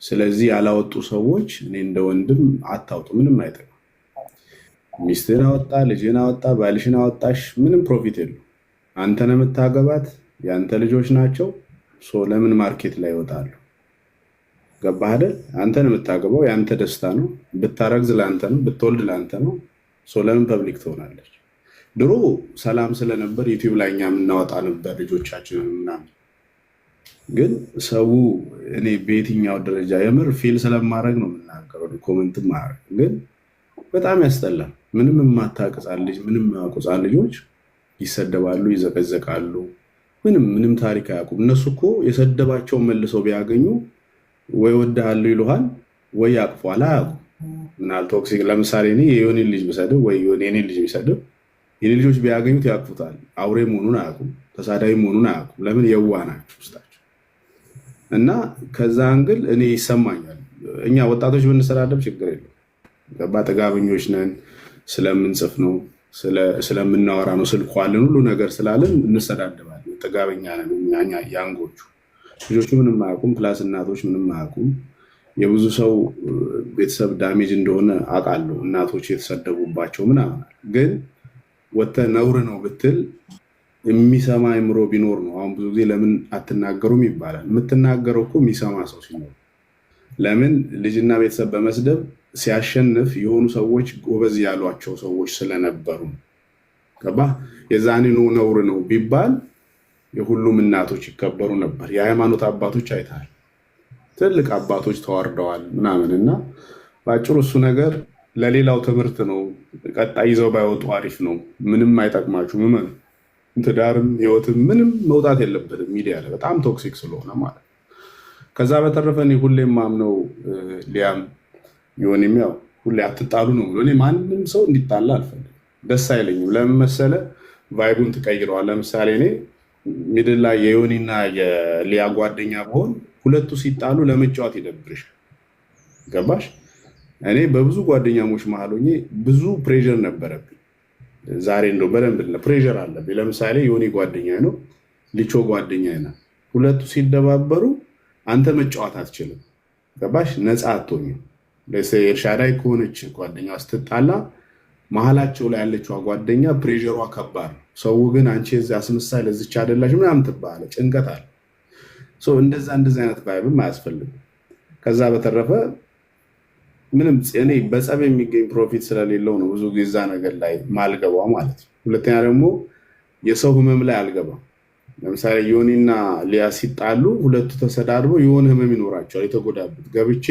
ስለዚህ ያላወጡ ሰዎች እኔ እንደ ወንድም አታውጡ፣ ምንም አይጠቅም። ሚስትህን አወጣ፣ ልጅህን አወጣ፣ ባልሽን አወጣሽ፣ ምንም ፕሮፊት የለው። አንተን የምታገባት የአንተ ልጆች ናቸው። ለምን ማርኬት ላይ ይወጣሉ? ገባህ አይደል? አንተን የምታገባው የአንተ ደስታ ነው። ብታረግዝ ለአንተ ነው፣ ብትወልድ ለአንተ ነው። ለምን ፐብሊክ ትሆናለች? ድሮ ሰላም ስለነበር ዩቲዩብ ላይ እኛ የምናወጣ ነበር ልጆቻችንን ምናምን። ግን ሰው እኔ በየትኛው ደረጃ የምር ፊል ስለማድረግ ነው የምናገረው፣ ኮመንት ማድረግ ግን በጣም ያስጠላል። ምንም የማታውቅ ሕፃን ልጅ ምንም የማያውቁ ሕፃን ልጆች ይሰደባሉ፣ ይዘቀዘቃሉ። ምንም ታሪክ አያውቁም። እነሱ እኮ የሰደባቸውን መልሰው ቢያገኙ ወይ ወድሃለሁ ይሉሃል ወይ ያቅፏል። አያውቁም። ምናል ቶክሲክ ለምሳሌ እኔ የዮኒን ልጅ ብሰድብ ወይ የኔን ልጅ ቢሰድብ የኔ ልጆች ቢያገኙት ያቅፉታል። አውሬ መሆኑን አያውቁም፣ ተሳዳቢ መሆኑን አያውቁም። ለምን? የዋ ናቸው ውስጣቸው። እና ከዛ አንግል እኔ ይሰማኛል። እኛ ወጣቶች ብንሰዳደብ ችግር የለም። ገባ? ጥጋበኞች ነን፣ ስለምንጽፍ ነው፣ ስለምናወራ ነው፣ ስልኩ አለን፣ ሁሉ ነገር ስላለን እንሰዳደባለን። ጥጋበኛ ነን እኛ ያንጎቹ። ልጆቹ ምንም አያውቁም፣ ፕላስ እናቶች ምንም አያውቁም። የብዙ ሰው ቤተሰብ ዳሜጅ እንደሆነ አውቃለሁ። እናቶች የተሰደቡባቸው ምናምን። ግን ወጥተህ ነውር ነው ብትል የሚሰማ አይምሮ ቢኖር ነው። አሁን ብዙ ጊዜ ለምን አትናገሩም ይባላል። የምትናገረው እኮ የሚሰማ ሰው ሲኖር። ለምን? ልጅና ቤተሰብ በመስደብ ሲያሸንፍ የሆኑ ሰዎች ጎበዝ ያሏቸው ሰዎች ስለነበሩ ገባህ? የዛኔ ነውር ነው ቢባል የሁሉም እናቶች ይከበሩ ነበር። የሃይማኖት አባቶች አይተሃል፣ ትልቅ አባቶች ተዋርደዋል ምናምን። እና በአጭሩ እሱ ነገር ለሌላው ትምህርት ነው። ቀጣይ ይዘው ባይወጡ አሪፍ ነው። ምንም አይጠቅማችሁ። ምን ትዳርም ህይወትም ምንም መውጣት የለበትም ሚዲያ ላይ በጣም ቶክሲክ ስለሆነ ማለት። ከዛ በተረፈ እኔ ሁሌም ማምነው ሊያም ይሆንም ያው ሁሌ አትጣሉ ነው ብሎ እኔ ማንም ሰው እንዲጣላ አልፈልግም። ደስ አይለኝም። ለምን መሰለህ? ቫይቡን ትቀይረዋል። ለምሳሌ እኔ ሚድል ላይ የዮኒና የሊያ ጓደኛ በሆን ሁለቱ ሲጣሉ ለመጫወት ይደብርሻል። ገባሽ? እኔ በብዙ ጓደኛሞች መሀል ሆኜ ብዙ ፕሬዠር ነበረብኝ። ዛሬ እንደው በደንብ ፕሬዠር አለብኝ። ለምሳሌ ዮኒ ጓደኛ ነው፣ ሊቾ ጓደኛ ነው። ሁለቱ ሲደባበሩ አንተ መጫወት አትችልም። ገባሽ? ነፃ አትሆኝም። ኤልሻዳይ ከሆነች ጓደኛ ስትጣላ መሀላቸው ላይ ያለችዋ ጓደኛ ፕሬዠሯ ከባድ ነው። ሰው ግን አንቺ እዚህ አስመሳይ ለዚች አይደላሽ ምናምን ትባለ ጭንቀት አለ። እንደዛ አይነት ቫይብም አያስፈልግም። ከዛ በተረፈ ምንም እኔ በጸብ የሚገኝ ፕሮፊት ስለሌለው ነው ብዙ ጊዜ ነገር ላይ ማልገባው ማለት ነው። ሁለተኛ ደግሞ የሰው ህመም ላይ አልገባም። ለምሳሌ ዮኒና ሊያ ሲጣሉ ሁለቱ ተሰዳድበው የሆነ ህመም ይኖራቸዋል የተጎዳበት ገብቼ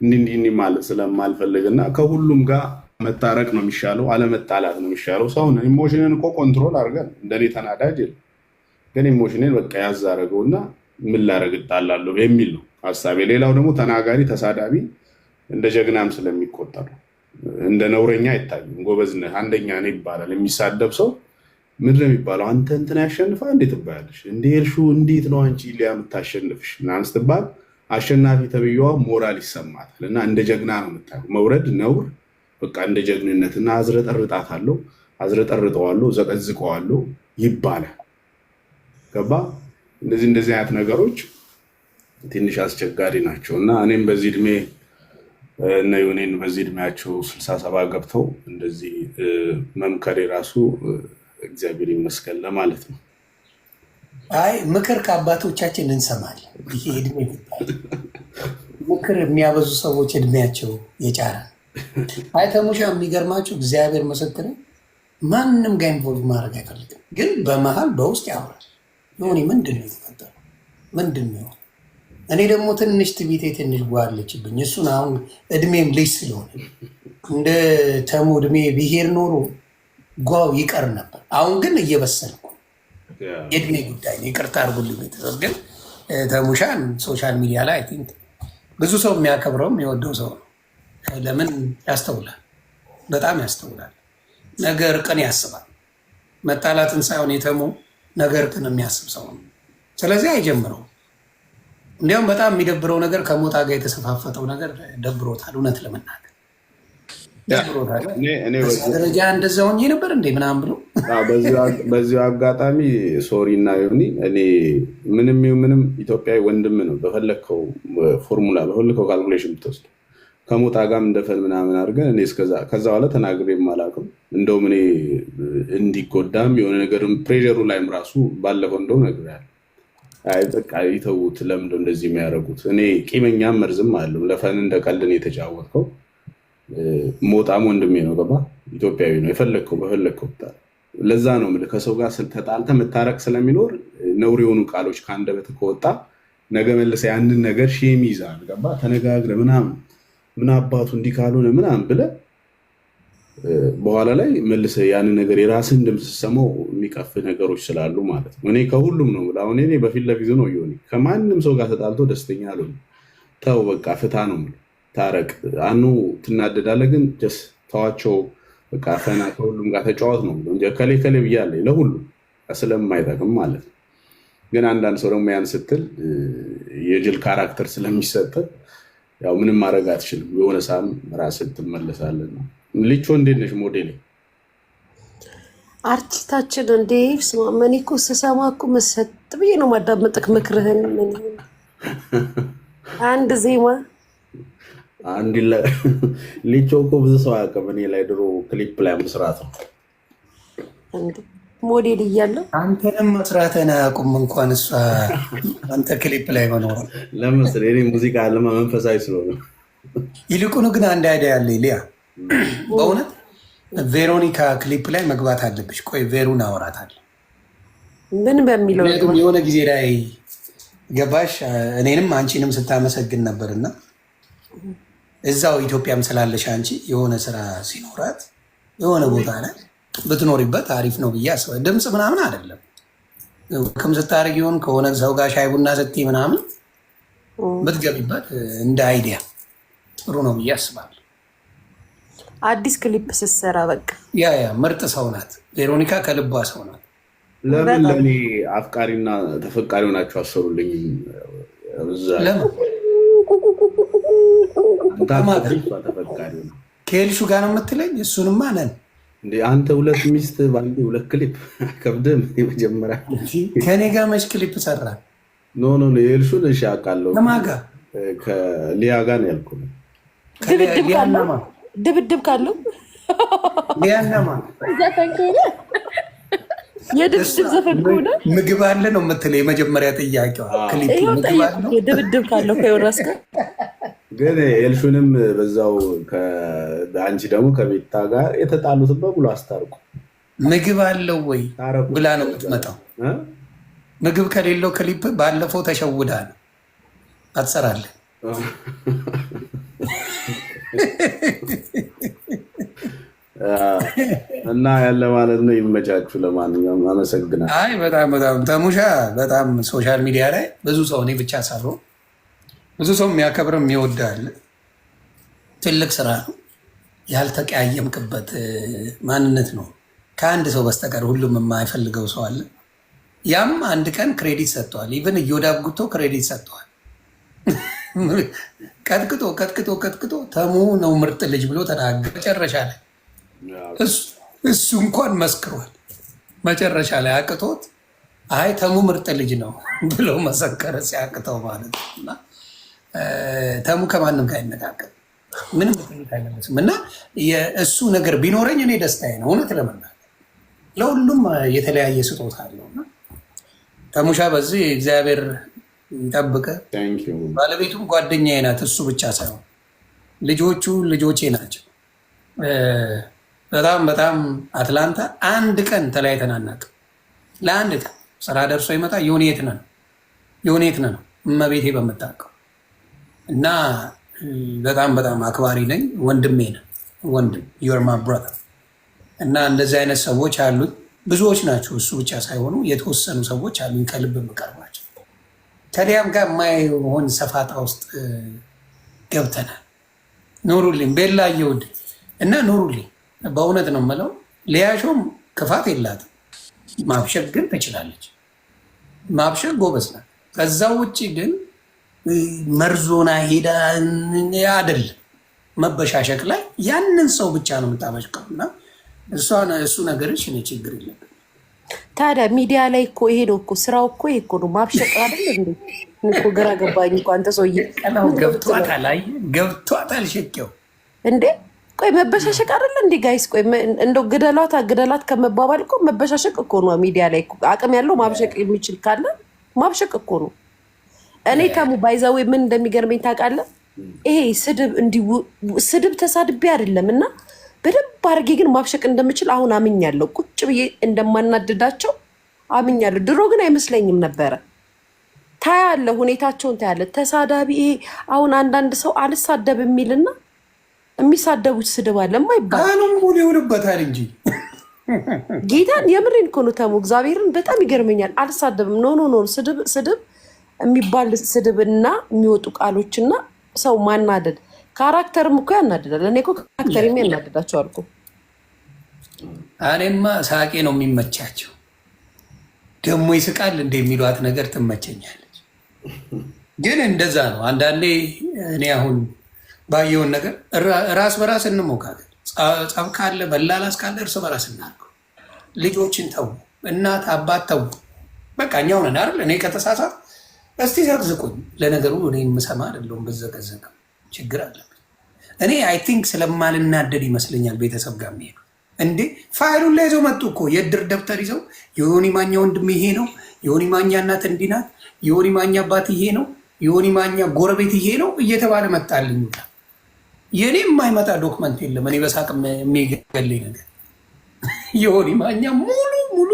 እንዲህ ማለት ስለማልፈልግና ከሁሉም ጋር መታረቅ ነው የሚሻለው፣ አለመጣላት ነው የሚሻለው። ሰው ኢሞሽንን እኮ ኮንትሮል አድርገን እንደኔ ተናዳጅ ግን ኢሞሽንን በቃ ያዝ አደረገውና ምን ላደርግ እጣላለሁ የሚል ነው ሀሳቤ። ሌላው ደግሞ ተናጋሪ ተሳዳቢ እንደ ጀግናም ስለሚቆጠር እንደ ነውረኛ አይታይም። ጎበዝ ነህ አንደኛ ነህ ይባላል። የሚሳደብ ሰው ምንድን ነው የሚባለው? አንተ እንትን ያሸንፋ እንዴት ትባያለሽ? እንደ እርሹ እንዴት ነው አንቺ ሊያ የምታሸንፍሽ ምናምን ስትባል አሸናፊ ተብዬዋ ሞራል ይሰማታል እና እንደ ጀግና ነው የምታየው። መውረድ ነውር በቃ እንደ ጀግንነትና አዝረጠርጠዋለሁ ዘቀዝቀዋለሁ ይባላል። ገባ? እንደዚህ አይነት ነገሮች ትንሽ አስቸጋሪ ናቸው እና እኔም በዚህ እድሜ እና ዮኒን በዚህ እድሜያቸው 67 ገብተው እንደዚህ መምከር የራሱ እግዚአብሔር ይመስገን ለማለት ነው። አይ ምክር ከአባቶቻችን እንሰማለን። ይሄ እድሜ ምክር የሚያበዙ ሰዎች እድሜያቸው የጫረ አይ ተሙሻ የሚገርማቸው እግዚአብሔር ምስክር ማንም ጋር ኢንቮልቭ ማድረግ አይፈልግም፣ ግን በመሀል በውስጥ ያወራል። ዮኒ ምንድን ነው የተፈጠረው? ምንድን ነው? እኔ ደግሞ ትንሽ ትቢቴ ትንሽ ጓለችብኝ። እሱን አሁን እድሜም ልጅ ስለሆነ እንደ ተሙ እድሜ ብሄር ኖሮ ጓው ይቀር ነበር። አሁን ግን እየበሰልኩ የእድሜ ጉዳይ ነው። ይቅርታ አድርጉልኝ ቤተሰብ። ግን ተሙሻን ሶሻል ሚዲያ ላይ አይ ቲንክ ብዙ ሰው የሚያከብረው የሚወደው ሰው ነው። ለምን ያስተውላል፣ በጣም ያስተውላል። ነገር ቅን ያስባል። መጣላትን ሳይሆን የተሙ ነገር ቅን የሚያስብ ሰው ነው። ስለዚህ አይጀምረው። እንዲያውም በጣም የሚደብረው ነገር ከሞጣ ጋር የተሰፋፈጠው ነገር ደብሮታል። እውነት ለመናገር ደረጃ እንደዛ ሆኜ ነበር እንደ ምናምን ብሎ በዚሁ አጋጣሚ ሶሪ እና ዮኒ እኔ ምንም ኢትዮጵያዊ ወንድም ነው። በፈለግከው ፎርሙላ በፈለግከው ካልኩሌሽን ብትወስድ ከሞጣ ጋር እንደፈን ምናምን አድርገን እኔ ከዛ በኋላ ተናግሬ የማላውቅም። እንደውም እኔ እንዲጎዳም የሆነ ነገር ፕሬሩ ላይም ራሱ ባለፈው እንደውም ነግሬያለሁ። አይ በቃ ይተውት፣ ለምንድን ነው እንደዚህ የሚያደርጉት? እኔ ቂመኛም መርዝም አለው ለፈን እንደቀልን የተጫወትከው ሞጣም ወንድሜ ነው። ገባ? ኢትዮጵያዊ ነው። የፈለግከው በፈለግከው ብታል። ለዛ ነው የምልህ ከሰው ጋር ተጣልተህ መታረቅ ስለሚኖር ነውር የሆኑ ቃሎች ከአንደበትህ ከወጣ ነገ መልሰህ ያንን ነገር ሼም ይዛል። ገባ? ተነጋግረህ ምናምን ምን አባቱ እንዲህ ካልሆነ ምናምን ብለህ በኋላ ላይ መልሰህ ያንን ነገር የራስህን ድምፅ ስትሰማው የሚቀፍ ነገሮች ስላሉ ማለት ነው። እኔ ከሁሉም ነው የምልህ። አሁን እኔ በፊት ለፊቱ ነው ዮኒ ከማንም ሰው ጋር ተጣልቶ ደስተኛ አልሆንም። ተው በቃ ፍታ ነው የምልህ። ታረቅ አኑ ትናደዳለህ፣ ግን ጀስ ተዋቸው በቃ ፈና ከሁሉም ጋር ተጫወት ነው እንጂ ከሌ ብያለሁ ለሁሉም ስለማይጠቅም ማለት ነው። ግን አንዳንድ ሰው ደግሞ ያን ስትል የጅል ካራክተር ስለሚሰጥ ያው ምንም ማድረግ አትችልም። የሆነ ሰዓት ራስህ ትመለሳለህ። ልቾ እንዴት ነሽ ሞዴል አርቲስታችን? እንዴ ስማመኒ እኮ ስሰማ እኮ መሰጥ ብዬ ነው ማዳመጥክ ምክርህን። አንድ ዜማ አንድ ልቾ እኮ ብዙ ሰው አያውቅም። እኔ ላይ ድሮ ክሊፕ ላይ መስራት ነው ሞዴል እያለሁ አንተንም መስራትህን አያውቁም። እንኳን እሷ አንተ ክሊፕ ላይ መኖር ለምሳሌ እኔ ሙዚቃ አለማ መንፈሳዊ ስለሆነ ይልቁኑ ግን አንድ አይዲያ ያለ ሊያ በእውነት ቬሮኒካ ክሊፕ ላይ መግባት አለብሽ። ቆይ ቬሩን አወራታለሁ። ምን በሚለው የሆነ ጊዜ ላይ ገባሽ እኔንም አንቺንም ስታመሰግን ነበርና እዛው ኢትዮጵያም ስላለሽ አንቺ የሆነ ስራ ሲኖራት የሆነ ቦታ ላይ ብትኖሪበት አሪፍ ነው ብዬ አስባለሁ። ድምፅ ምናምን አይደለም ከም ስታደርግ ይሆን ከሆነ ሰው ጋር ሻይ ቡና ስትይ ምናምን ብትገቢበት እንደ አይዲያ ጥሩ ነው ብዬ አስባለሁ። አዲስ ክሊፕ ስትሰራ በቃ ያ ምርጥ ሰው ናት ቬሮኒካ፣ ከልቧ ሰው ናት። ለምን ለእኔ አፍቃሪና ተፈቃሪ ሆናችሁ አሰሩልኝ? ከኤልሹ ጋር ነው የምትለኝ? እሱንማ ነን እንደ አንተ ሁለት ሚስት በአንዴ ሁለት ክሊፕ ከብደም መጀመሪያ ከኔ ጋር መች ክሊፕ ሰራ? ኖ የኤልሹን እሺ አውቃለሁ። ከማን ጋር? ከሊያ ጋር ነው ያልኩህ። ድብድብ ካለው ሊያናማ የድብድብ ዘፈን ከሆነ ምግብ አለ ነው የምትለው የመጀመሪያ ጥያቄዋ። ክሊፕ ምግብ አለ ነው ድብድብ ካለው ከዮናስ ጋር ግን ኤልሹንም በዛው አንቺ ደግሞ ከቤታ ጋር የተጣሉትን በሙሉ አስታርቁ። ምግብ አለው ወይ ብላ ነው የምትመጣው። ምግብ ከሌለው ክሊፕ ባለፈው ተሸውዳ ነው አትሰራለን። እና ያለ ማለት ነው። ይመቻችሁ። ለማንኛውም አመሰግናለሁ። አይ በጣም በጣም ተሙሻ በጣም ሶሻል ሚዲያ ላይ ብዙ ሰው እኔ ብቻ ሳልሆን ብዙ ሰው የሚያከብርም የሚወዳል። ትልቅ ስራ ነው። ያልተቀያየምክበት ማንነት ነው። ከአንድ ሰው በስተቀር ሁሉም የማይፈልገው ሰው አለ። ያም አንድ ቀን ክሬዲት ሰጥተዋል። ኢቨን እዮዳብ ጉቶ ክሬዲት ሰጥተዋል። ቀጥቅጦ ቀጥቅጦ ቀጥቅጦ ተሙ ነው ምርጥ ልጅ ብሎ ተናገረ። መጨረሻ ላይ እሱ እንኳን መስክሯል። መጨረሻ ላይ አቅቶት አይ ተሙ ምርጥ ልጅ ነው ብሎ መሰከረ። ሲያቅተው ማለት ነው። እና ተሙ ከማንም ጋር አይነቃቀም፣ ምንም አይመለስም። እና የእሱ ነገር ቢኖረኝ እኔ ደስታዬ ነው። እውነት ለመናገር ለሁሉም የተለያየ ስጦታ አለው። እና ተሙሻ በዚህ እግዚአብሔር ይጠብቀ። ባለቤቱም ጓደኛዬ ናት። እሱ ብቻ ሳይሆን ልጆቹ ልጆቼ ናቸው። በጣም በጣም አትላንታ አንድ ቀን ተለያይተን አናውቅም። ለአንድ ቀን ስራ ደርሶ ይመጣ የሆኔት ነው እመቤቴ በምታውቀው። እና በጣም በጣም አክባሪ ነኝ። ወንድሜ ነው ወንድም ዩር ማይ ብራዘር። እና እንደዚህ አይነት ሰዎች አሉኝ። ብዙዎች ናቸው። እሱ ብቻ ሳይሆኑ የተወሰኑ ሰዎች አሉኝ ከልብ የምቀርባቸው። ከሊያም ጋር የማይሆን ሰፋጣ ውስጥ ገብተናል። ኑሩልኝ ቤላ እየውድ እና ኑሩልኝ። በእውነት ነው የምለው። ሊያሾም ክፋት የላትም። ማብሸቅ ግን ትችላለች። ማብሸቅ ጎበዝ ናት። ከዛ ውጭ ግን መርዞና ሄዳ አይደለም መበሻሸቅ ላይ ያንን ሰው ብቻ ነው የምታበሽቀው። እና እሱ ነገርሽ እኔ ችግር የለብን። ታዲያ ሚዲያ ላይ እኮ ይሄ ነው እኮ ስራው እኮ ይሄ እኮ ነው ማብሸቅ አይደል እንዴ? እኮ ግራ ገባኝ እኮ አንተ ሰውዬ። ገብቷታል። አይ ገብቷታል። ሸቄው እንዴ ቆይ መበሻሸቅ አይደል እንዴ ጋይስ? ቆይ እንደው ግደላት ከመባባል እኮ መበሻሸቅ እኮ ነው። ሚዲያ ላይ አቅም ያለው ማብሸቅ የሚችል ካለ ማብሸቅ እኮ ነው። እኔ ከሙ ባይዛዌ ምን እንደሚገርመኝ ታውቃለህ? ይሄ ስድብ ተሳድቤ አይደለም እና በደንብ አድርጌ ግን ማብሸቅ እንደምችል አሁን አምኛለሁ። ቁጭ ብዬ እንደማናድዳቸው አምኛለሁ። ድሮ ግን አይመስለኝም ነበረ። ታያለህ፣ ሁኔታቸውን ታያለህ። ተሳዳቢ ይሄ አሁን አንዳንድ ሰው አልሳደብ የሚልና የሚሳደቡት ስድብ አለ የማይባል ሙሉ ይሆንበታል እንጂ ጌታን የምሬን እኮ ነው ተሙ። እግዚአብሔርን በጣም ይገርመኛል። አልሳደብም ኖ ስድብ የሚባል ስድብና የሚወጡ ቃሎችና ሰው ማናደድ ካራክተርም እኮ ያናድዳል። እኔ እኮ ካራክተርም ያናድዳቸው አልኩ። እኔማ ሳቄ ነው የሚመቻቸው። ደግሞ ይስቃል እንደሚሏት ነገር ትመቸኛለች። ግን እንደዛ ነው አንዳንዴ። እኔ አሁን ባየውን ነገር ራስ በራስ እንሞካከል። ጸብ ካለ መላላስ ካለ እርስ በራስ እናድርገው። ልጆችን ተው፣ እናት አባት ተው። በቃ እኛው ነን አይደል? እኔ ከተሳሳት እስቲ ዘቅዝቁኝ። ለነገሩ እኔ የምሰማ አይደለሁም። በዘቀዘቀ ችግር አለብኝ። እኔ አይ ቲንክ ስለማልናደድ ይመስለኛል ቤተሰብ ጋር የሚሄዱ እንዴ ፋይሉን ላይ ይዘው መጡ እኮ የእድር ደብተር ይዘው የዮኒ ማኛ ወንድም ይሄ ነው፣ የዮኒ ማኛ እናት እንዲህ ናት፣ የዮኒ ማኛ አባት ይሄ ነው፣ የዮኒ ማኛ ጎረቤት ይሄ ነው እየተባለ መጣልኝ። የእኔ የማይመጣ ዶክመንት የለም። እኔ በሳቅ የሚገለኝ ነገር የዮኒ ማኛ ሙሉ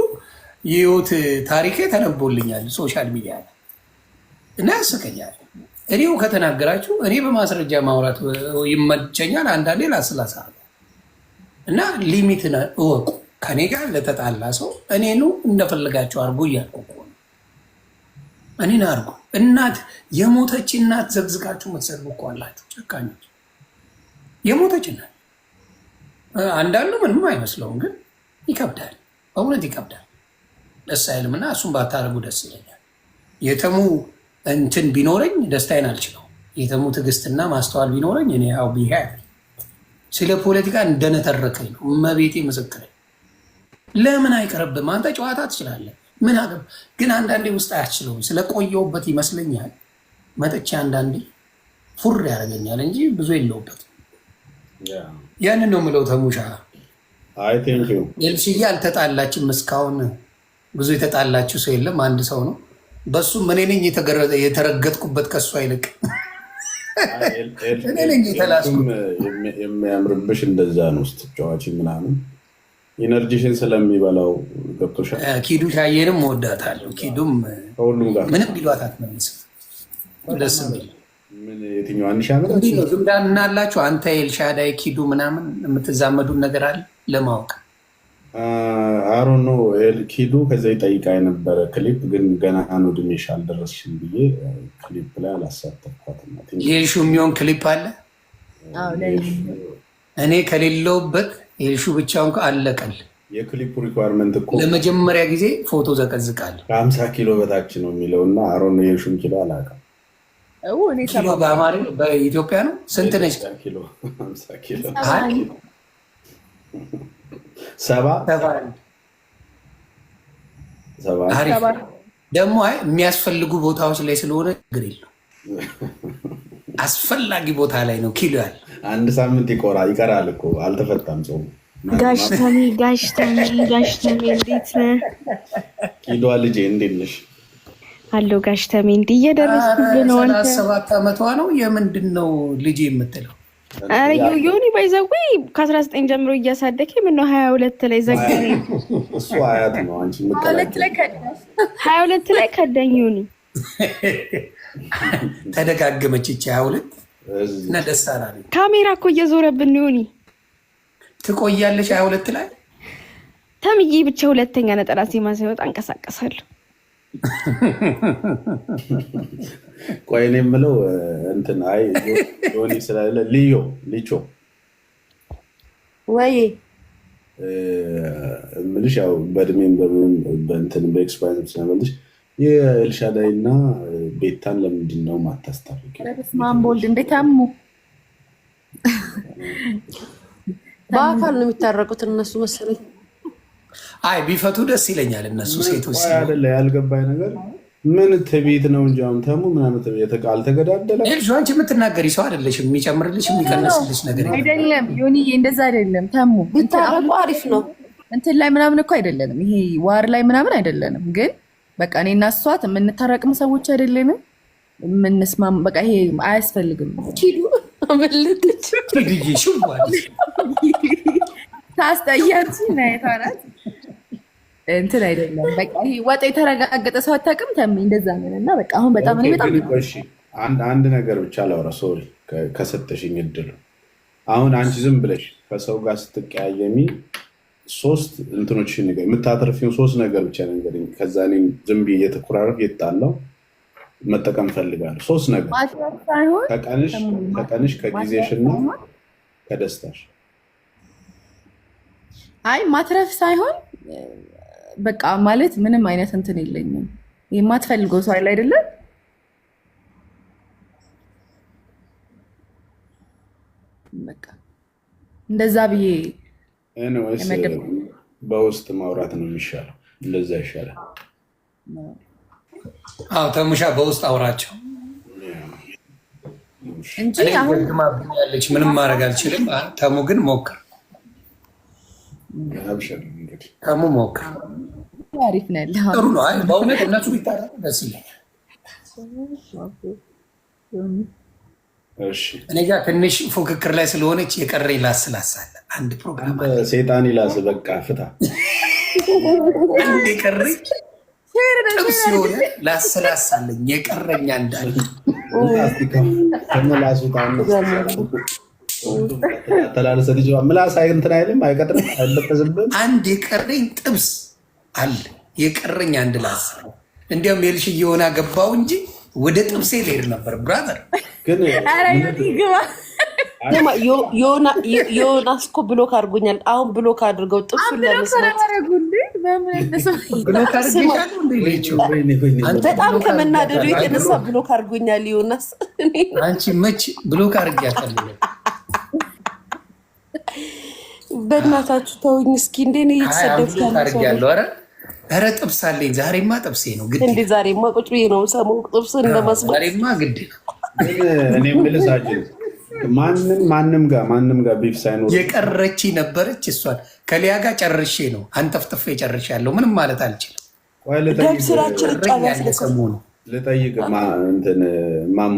የህይወት ታሪኬ ተነቦልኛል ሶሻል ሚዲያ ላይ እና ያስቀኛል። እኔው ከተናገራችሁ እኔ በማስረጃ ማውራት ይመቸኛል። አንዳንዴ ላስላሳ እና ሊሚትን እወቁ። ከኔ ጋር ለተጣላ ሰው እኔኑ እንደፈለጋቸው አርጉ እያልኩ እኮ ነው። እኔን አርጉ። እናት የሞተች እናት ዘግዝቃችሁ የምትሰድቡ እኮ አላችሁ ጨካኞች። የሞተች እናት አንዳንዱ ምንም አይመስለውም፣ ግን ይከብዳል። በእውነት ይከብዳል። ደስ አይልም። እና እሱም ባታደርጉ ደስ ይለኛል። የተሙ እንትን ቢኖረኝ ደስታዬን አልችለው። የተሙ ትዕግስትና ማስተዋል ቢኖረኝ እኔ ያው ቢሄ ስለ ፖለቲካ እንደነተረከኝ ነው። እመቤቴ ምስክር። ለምን አይቀርብም? አንተ ጨዋታ ትችላለህ። ምን አገብ ግን አንዳንዴ ውስጥ አያችለውም። ስለቆየውበት ይመስለኛል መጥቼ አንዳንዴ ፉር ያደርገኛል እንጂ ብዙ የለውበት። ያንን ነው የምለው። ተሙሻ ኤልሽዬ አልተጣላችም እስካሁን ብዙ የተጣላችሁ ሰው የለም፣ አንድ ሰው ነው። በሱም እኔ ነኝ የተረገጥኩበት ከሱ አይልቅ እኔ ነኝ የተላስኩት። የሚያምርብሽ እንደዛ ነው ስትጫዋች ምናምን ኢነርጂሽን ስለሚበላው ገብቶሻል። ኪዱ ሻየንም እወዳታለሁ። ኪዱም ምንም ቢሏት አትመልስም። ደስ የሚል የትኛው አንድ ሺህ ዓመት እንዲህ ነው። ዝምዳና አላችሁ አንተ ኤልሻዳይ ኪዱ ምናምን የምትዛመዱን ነገር አለ ለማወቅ አሮ ነው። ኪዱ ከዛ ይጠይቃ የነበረ ክሊፕ ግን ገና ነው እድሜሽ አልደረስሽም ብዬ ክሊፕ ላይ አላሳተፍኳትም። የኤልሹ የሚሆን ክሊፕ አለ እኔ ከሌለውበት ኤልሹ ብቻውን አለቀል። የክሊፑ ሪኳርመንት እኮ ለመጀመሪያ ጊዜ ፎቶ ዘቀዝቃል። ከ50 ኪሎ በታች ነው የሚለው እና አሮ ነው የኤልሹን ኪሎ አላውቅም። ኪሎ በአማሪ በኢትዮጵያ ነው ስንት ነች? ኪሎ 50 ኪሎ 7 ደግሞ የሚያስፈልጉ ቦታዎች ላይ ስለሆነ ችግር የለው። አስፈላጊ ቦታ ላይ ነው ኪሎ ያለ። አንድ ሳምንት ይቀራል እኮ አልተፈታም ጾሙ። ጋሽተሚ እንዴት ነህ? ኪዷ ልጄ እንዴት ነሽ? አለው ጋሽተሚ እንዲህ እየደረስኩልህ ነው። 7 ዓመቷ ነው። የምንድን ነው ልጄ የምትለው? ዮኒ ባይዘዊ ከ19 ጀምሮ እያሳደገ ምነው 22 ላይ ዘገኔ። እሱ አያት ነው። አንቺ 22 ላይ ከዳኝ ዮኒ። ተደጋገመች ይቺ 22 እና ደስ አላለኝ። ካሜራ እኮ እየዞረብን ዮኒ። ትቆያለሽ 22 ላይ ተምዬ ብቻ ሁለተኛ ነጠላ ዜማ ሲወጣ እንቀሳቀሳለሁ። ቆይ እኔ የምለው እንትን አይ ዮኒ ስላለ ሊቾ ወይ ምልሽ ያው በእድሜም በእንትን በኤክስፓይርም ስለመልሽ የኤልሻዳይ እና ቤታን ለምንድን ነው ማታስታርቂ? ማንቦልድ እንዴት አሙ በአካል ነው የሚታረቁት እነሱ መሰለኝ። አይ ቢፈቱ ደስ ይለኛል። እነሱ ሴቶች አይደለ ያልገባኝ ነገር ምን ትቤት ነው እንጂ አሁን ተሙ ምናምን አልተገዳደለ። ኤልሹ አንቺ የምትናገሪ ሰው አይደለሽም። የሚጨምርልሽ የሚቀንስልሽ ነገር አይደለም። ዮኒዬ እንደዛ አይደለም። ተሙ ቢታረቁ አሪፍ ነው። እንትን ላይ ምናምን እኮ አይደለንም። ይሄ ዋር ላይ ምናምን አይደለንም። ግን በቃ እኔና እሷት የምንታረቅም ሰዎች አይደለንም። የምንስማም በቃ ይሄ አያስፈልግም። ኪዱ አመለጠች ታስጠያች ናይታናት እንትን አይደለም። በቃ ይሄ ወጥ የተረጋገጠ ሰው አታውቅም። ተሚ እንደዛ ነን እና በቃ አሁን በጣም እኔ በጣም አንድ ነገር ብቻ ላውራ። ሶሪ ከሰጠሽኝ እድሉ። አሁን አንቺ ዝም ብለሽ ከሰው ጋር ስትቀያየሚ 3 እንትኖችሽን ነገር የምታተርፊውን 3 ነገር ብቻ ነገር ከዛ እኔም ዝም ብዬ እየተኮራረፍ እየተጣላሁ መጠቀም ፈልጋለሁ። 3 ነገር ከቀንሽ ከጊዜሽና ከደስታሽ። አይ ማትረፍ ሳይሆን በቃ ማለት ምንም አይነት እንትን የለኝም። የማትፈልገው ሰው አይደል አይደለም። በቃ እንደዛ ብዬ በውስጥ ማውራት ነው የሚሻለው። እንደዛ ይሻላል። አዎ ተሙሻ በውስጥ አውራቸው እንጂ አሁን ያለች ምንም ማድረግ አልችልም። ተሙ ግን ሞክር። ተሙ ሞክር። አሪፍ ነው ያለው። ጥሩ ነው። አይ በእውነት እነሱ ቢታረቁ ደስ ይለኛል። እሺ እኔ ጋር ትንሽ ፉክክር ላይ ስለሆነች የቀረኝ ላስላሳለ አንድ ፕሮግራም ሴጣን ይላስ በቃ ፍታ አንድ የቀረኝ ጥብስ የሆነ ላስላሳለኝ የቀረኝ አንዳንድ ተላለሰ ልጅ ምላስ እንትን አይልም አይቀጥልም አይበጠዝብም። አንድ የቀረኝ ጥብስ አለ የቀረኝ አንድ ላስ እንዲያውም የልሽ እየሆነ ገባው እንጂ ወደ ጥብሴ ልሄድ ነበር ብራዘር። ግን ዮናስ እኮ ብሎክ አድርጎኛል። አሁን ብሎክ አድርገው ጥብሱን ለመስራት በጣም ከመናደዱ የተነሳ ብሎክ አድርጎኛል ዮናስ። አንቺ መች ብሎክ አድርጊያታለሁ? በእናታችሁ ተውኝ እስኪ። እንዴ እየተሰደብኩ ያለው ኧረ ጥብስ አለኝ ዛሬማ። ጥብሴ ነው ግድ እንዴ ዛሬማ ቁጭ ብዬ ነው ሰሞኑን ጥብስ እንደመስማት ዛሬማ ግድ ነው። እኔ የምልሳችን ማንም ጋር ቢፍ ሳይኖር የቀረች ነበረች። እሷን ከሊያ ጋር ጨርሼ ነው አንጠፍጥፌ ጨርሼ ያለው ምንም ማለት አልችልም። ደም ስራችን ጨረስ ልጠይቅ እንትን ማሞ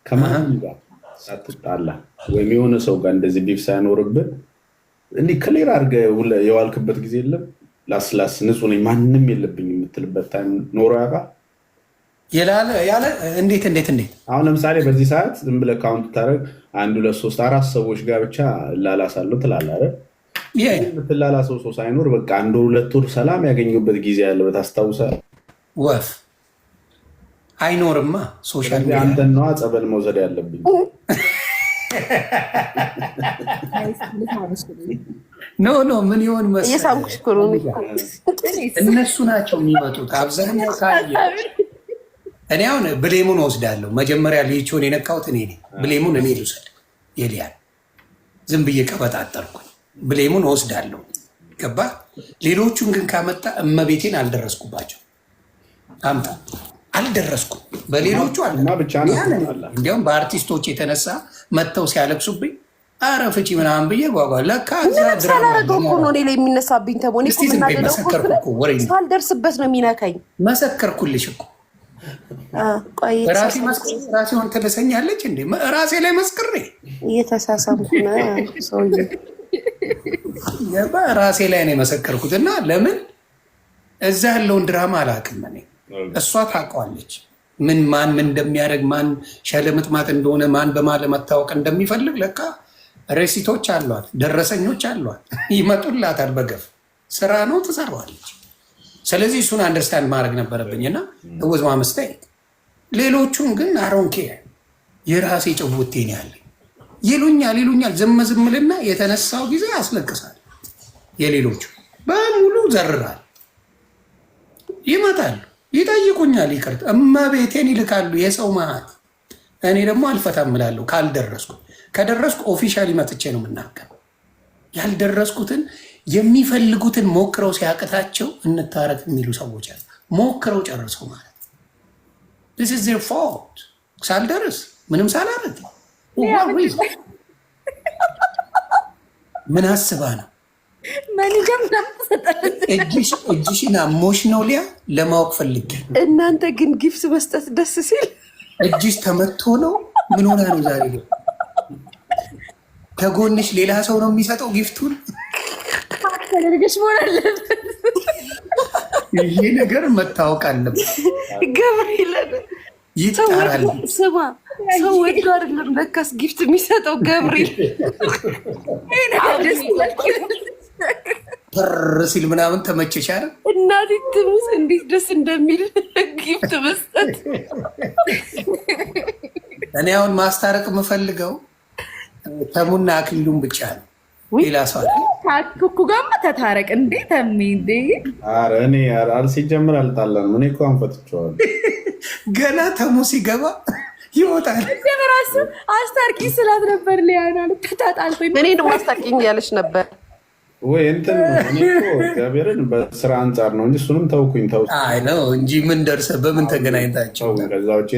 ከማንም ጋር ሳትጣላ ወይም የሆነ ሰው ጋር እንደዚህ ቢፍ ሳይኖርብን እንዲህ ክሊር አድርገህ የዋልክበት ጊዜ የለም? ላስላስ ንጹህ ነኝ ማንም የለብኝ የምትልበት ታይም ኖሮ ያውቃል? ያለ እንዴት አሁን ለምሳሌ በዚህ ሰዓት ዝም ብለህ ካውንት ታደርግ 1 2 3 4 ሰዎች ጋር ብቻ እላላሳለሁ ትላለህ አይደል? የምትላላሰው ሰው ሳይኖር በቃ 1 2 ወር ሰላም ያገኙበት ጊዜ ያለ በታስታውሳለህ? ወፍ አይኖርማ። ሶሻል ሚዲያ አንተን ነዋ ጸበል መውሰድ ያለብኝ። ኖ ምን ይሆን መሰለህ እነሱ ናቸው የሚመጡት አብዛኛው ካየ እኔ አሁን ብሌሙን ወስዳለሁ። መጀመሪያ ልጅቾን የነካሁት እኔ ነኝ። ብሌሙን እኔ ልውሰድ የሊያን ዝም ብዬ ቀበጣጠርኩኝ። ብሌሙን ወስዳለሁ። ገባ? ሌሎቹን ግን ካመጣ እመቤቴን አልደረስኩባቸው። አምጣ አልደረስኩም። በሌሎቹ እንዲያውም በአርቲስቶች የተነሳ መጥተው ሲያለቅሱብኝ አረ ፍቺ ምናምን ብዬ ጓጓ ለካ ሳላረገው እኮ ነው ሌላ የሚነሳብኝ። ተቦኔ ሳልደርስበት ነው የሚነካኝ። መሰከርኩልሽ እኮ ራሴውን ትልሰኛለች እንዴ? ራሴ ላይ መስክሬ እየተሳሳምኩ ነው ሰውዬ። ራሴ ላይ ነው የመሰከርኩት። እና ለምን እዛ ያለውን ድራማ አላውቅም እኔ። እሷ ታውቀዋለች ማን ምን እንደሚያደርግ ማን ሸለምጥማት እንደሆነ ማን በማን ለመታወቅ እንደሚፈልግ ለካ ሬሲቶች አሏት፣ ደረሰኞች አሏት። ይመጡላታል በገፍ ስራ ነው ትሰራዋለች። ስለዚህ እሱን አንደርስታንድ ማድረግ ነበረብኝ እና ወዝ ማመስጠኝ። ሌሎቹን ግን አሮንኬ የራሴ ጭውቴ ነው ያለኝ። ይሉኛል ዝምልና የተነሳው ጊዜ ያስለቅሳል። የሌሎቹ በሙሉ ዘርራል። ይመጣሉ፣ ይጠይቁኛል፣ ይቅርታ እመቤቴን ይልካሉ። የሰው መሀል እኔ ደግሞ አልፈታም እላለሁ ካልደረስኩ። ከደረስኩ ኦፊሻሊ መጥቼ ነው የምናገር። ያልደረስኩትን የሚፈልጉትን ሞክረው ሲያቅታቸው እንታረቅ የሚሉ ሰዎች አሉ። ሞክረው ጨርሰው ማለት this is their fault። ሳልደርስ ምንም ሳላረግ ምን አስባ ነው? እጅሽን አሞሽ ነው ሊያ ለማወቅ ፈልጌ። እናንተ ግን ጊፍት መስጠት ደስ ሲል እጅሽ ተመቶ ነው? ምን ሆና ነው ዛሬ? ከጎንሽ ሌላ ሰው ነው የሚሰጠው ጊፍቱን። ይሄ ነገር መታወቅ አለበት። ገብርኤል ይጣራል። ስማ ሰው ወዶ አይደለም ለካስ ጊፍት የሚሰጠው ገብርኤል ር ሲል ምናምን ተመቸሽ አይደል? እናቴ ትሙት እንዴት ደስ እንደሚል ጊፍት መስጠት። እኔ አሁን ማስታረቅ የምፈልገው ተሙና አክሊሉን ብቻ ነው። ሌላ ሰው ኩኩ ጋማ ተታረቅ እንዴ ተሚ እንዴ? ኧረ እኔ ሲጀምር አልጣላንም። እኔ እኮ አንፈትቼዋለሁ። ገና ተሙ ሲገባ ይወጣል። ራሱ አስታርቂ ስላት ነበር። ሊያና ተጣጣልኩኝ። እኔ ደግሞ አስታርቂኝ እያለች ነበር ወይ እንትን ነው። እኔ እኮ እግዚአብሔርን በስራ አንጻር ነው እንጂ እሱንም ተውኩኝ። አይ ነው እንጂ ምን ደርሰህ በምን ተገናኝታቸው?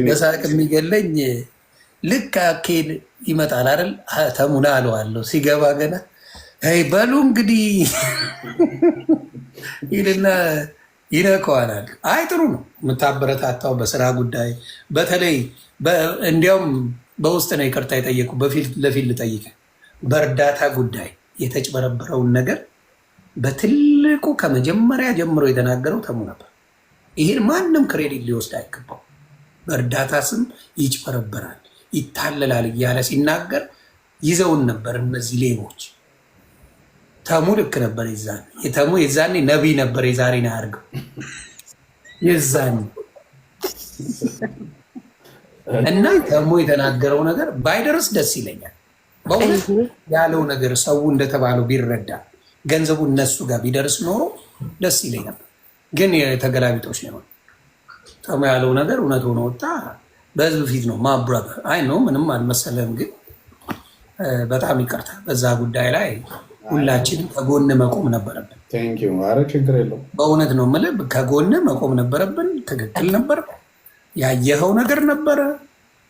በሳቅ የሚገለኝ ልክ አኬል ይመጣል አይደል? ተሙና አለዋለሁ ሲገባ ገና በሉ እንግዲህ ይልና ይነከዋናል። አይ ጥሩ ነው የምታበረታታው በስራ ጉዳይ። በተለይ እንዲያውም በውስጥ ነው ይቅርታ የጠየቁ በፊት ለፊት ልጠይቀ በእርዳታ ጉዳይ የተጭበረበረውን ነገር በትልቁ ከመጀመሪያ ጀምሮ የተናገረው ተሙ ነበር። ይህን ማንም ክሬዲት ሊወስድ አይገባው። በእርዳታ ስም ይጭበረበራል፣ ይታለላል እያለ ሲናገር ይዘውን ነበር እነዚህ ሌቦች። ተሙ ልክ ነበር። ተሙ የዛኔ ነቢይ ነበር። የዛሬን አያርገው የዛኔ እና ተሙ የተናገረው ነገር ባይደርስ ደስ ይለኛል። በእውነት ያለው ነገር ሰው እንደተባለው ቢረዳ ገንዘቡ እነሱ ጋር ቢደርስ ኖሮ ደስ ይለኝ ነበር። ግን የተገላቢጦች ነው። ተሙ ያለው ነገር እውነት ሆኖ ወጣ። በህዝብ ፊት ነው ማብራብ። አይ ነው ምንም አልመሰለም። ግን በጣም ይቅርታ። በዛ ጉዳይ ላይ ሁላችንም ከጎን መቆም ነበረብን። ኧረ ችግር የለውም። በእውነት ነው የምልህ ከጎን መቆም ነበረብን። ትክክል ነበር። ያየኸው ነገር ነበረ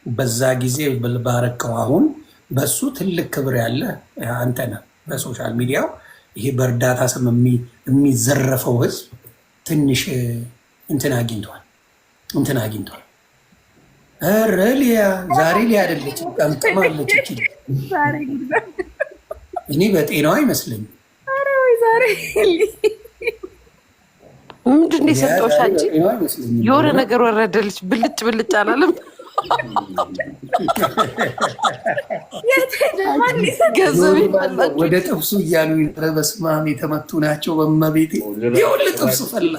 በዛ ጊዜ ባረከው። አሁን በሱ ትልቅ ክብር ያለ አንተ ነህ። በሶሻል ሚዲያው ይሄ በእርዳታ ስም የሚዘረፈው ህዝብ ትንሽ እንትን አግኝቷል። ኧረ ሊያ ዛሬ ሊያ አይደለች ቀምቅማለች። እኔ በጤናዋ አይመስለኝም። ምንድን ነው የሰጠሁሽ አንቺ? የሆነ ነገር ወረደልሽ። ብልጭ ብልጭ አላለም? ወደ ጥብሱ እያሉ በስመ አብ የተመቱ ናቸው። በመቤቴ ይኸውልህ ጥብሱ ፈላ።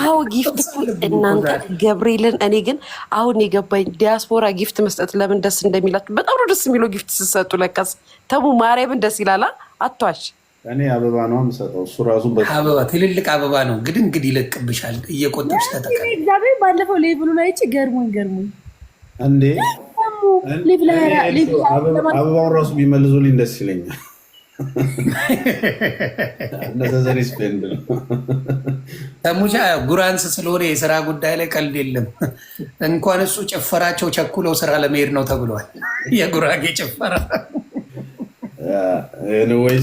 አዎ ጊፍት እናንተ ገብርኤልን። እኔ ግን አሁን የገባኝ ዲያስፖራ ጊፍት መስጠት ለምን ደስ እንደሚላችሁ በጣም ነው ደስ የሚለው ጊፍት ስትሰጡ። ለካስ ተሙ ማርያምን ደስ ይላላ። አቷሽ እኔ አበባ ነው የምሰጠው። እሱ ራሱ አበባ ትልልቅ አበባ ነው እንግዲህ ይለቅብሻል። እየቆጠብሽ ተጠቀም። እግዚአብሔር ባለፈው ሌቭሉ ላይ ገርሞኝ እንዴ አበባውን ራሱ ቢመልሱልኝ ደስ ይለኛል። ነዘዘሪ ስፔንድ ነው። ተሙሻ ጉራንስ ስለሆነ የስራ ጉዳይ ላይ ቀልድ የለም። እንኳን እሱ ጭፈራቸው ቸኩለው ስራ ለመሄድ ነው ተብሏል። የጉራጌ ጭፈራ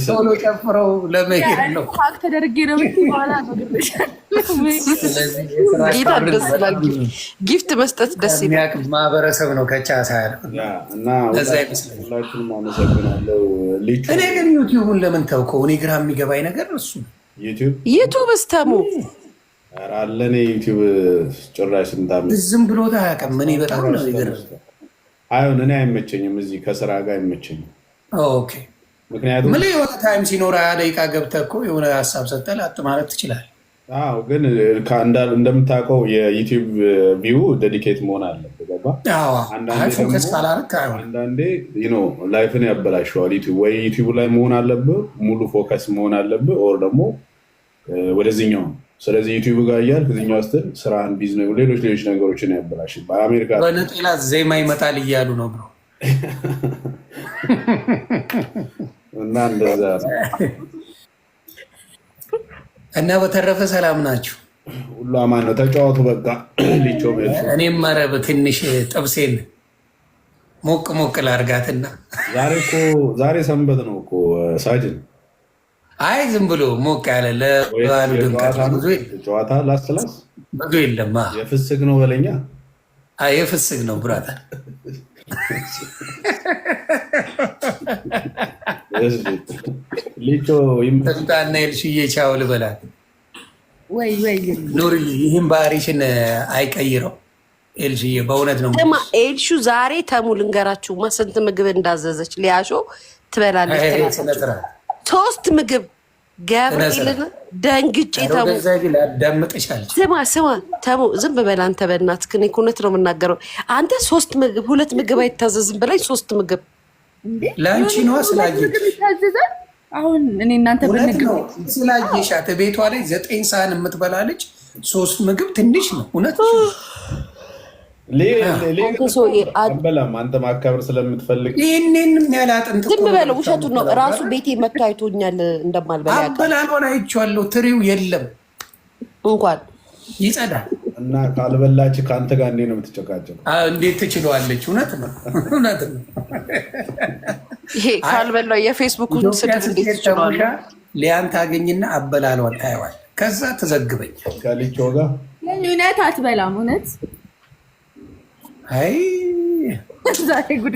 ቶሎ ጨፍረው ለመሄድ ነው። ተደርጌ ነው ጊፍት መስጠት ደስ ይላል። ማህበረሰብ ነው ከቻሳ እና ሁላችሁንም አመሰግናለሁ። እኔ ግን ዩቲዩቡን ለምን ተውከው? እኔ ግራ የሚገባኝ ነገር እሱ ዩቲዩብ ስተሙ አለ። እኔ ዩቲዩብ ጭራሽ ስንታም ዝም ብሎ ታያቀም። እኔ በጣም ነው ይገርም። አይሆን እኔ አይመቸኝም። እዚህ ከስራ ጋር አይመቸኝም። ኦኬ ምክንያቱም ምን የሆነ ታይም ሲኖር 20 ደቂቃ ገብተህ እኮ የሆነ ሀሳብ ሰጠህ ላጥ ማለት ትችላለህ። አዎ ግን እንደምታውቀው የዩቲዩብ ቪው ዴዲኬት መሆን አለበት። አንዳንዴ ላይፍን ያበላሸዋል። ወይ ዩቲዩብ ላይ መሆን አለብህ፣ ሙሉ ፎከስ መሆን አለብህ፣ ኦር ደግሞ ወደዚህኛው። ስለዚህ ዩቲዩብ ጋር እያልክ እዚህኛው ስትል ስራህን፣ ቢዝነስ፣ ሌሎች ነገሮችን ያበላሽ። በአሜሪካ በነጠላ ዜማ ይመጣል እያሉ ነው ብሎ እና እንደዛ እና በተረፈ ሰላም ናችሁ? ሁሉ አማን ነው። ተጫወቱ በቃ ሊቾ ሜል እኔም መረብ ትንሽ ጥብሴን ሞቅ ላርጋትና ዛሬ ሰንበት ነው እኮ ሳጅን። አይ ዝም ብሎ ሞቅ ያለ ለባሉ ድምቀት ጨዋታ ላስላስ ብዙ የለም። የፍስግ ነው በለኛ። አይ የፍስግ ነው ብራታ ሊቾ ይምጣና ኤልሽዬ ቻው ልበላት። ኑርዬ ይህን ባህሪሽን አይቀይረው ኤልሽዬ፣ በእውነት ነው። ኤልሹ ዛሬ ተሙ ልንገራችሁማ ስንት ምግብ እንዳዘዘች። ሊያሾ ትበላለች። 3 ምግብ ገብርኤልን ደንግጬ ስማ ተሙ ዝም በል አንተ በእናትህ። እኔ እውነት ነው የምናገረው። አንተ 3 ምግብ 2 ምግብ አይታዘዝም በላይ 3 ምግብ ለአንቺ ነዋ ስላየሽ። አሁን እኔ እናንተ ስላየሻት ቤቷ ላይ 9 ሰሃን የምትበላለች። 3 ምግብ ትንሽ ነው። እውነት አንተ ማካበር ስለምትፈልግ ይህንን ያላጥንት ዝም በለው። ውሸቱን ነው። እራሱ ቤቴ መጥቶ አይቶኛል እንደማልበላ። አበላልሆን አይቼዋለሁ። ትሪው የለም እንኳን ይጸዳል። እና ካልበላች ከአንተ ጋር እንዴት ነው የምትጨቃጨው? እንዴት ትችለዋለች? እውነት ነው። ይሄ ካልበላው የፌስቡክ ስድብ እንዴት ትችለዋለች? ሊያን ታገኝና አበላሏን ታየዋል። ከዛ ትዘግበኝ ከልጆ ጋር እውነት አትበላም። እውነት አይ ዛሬ ጉድ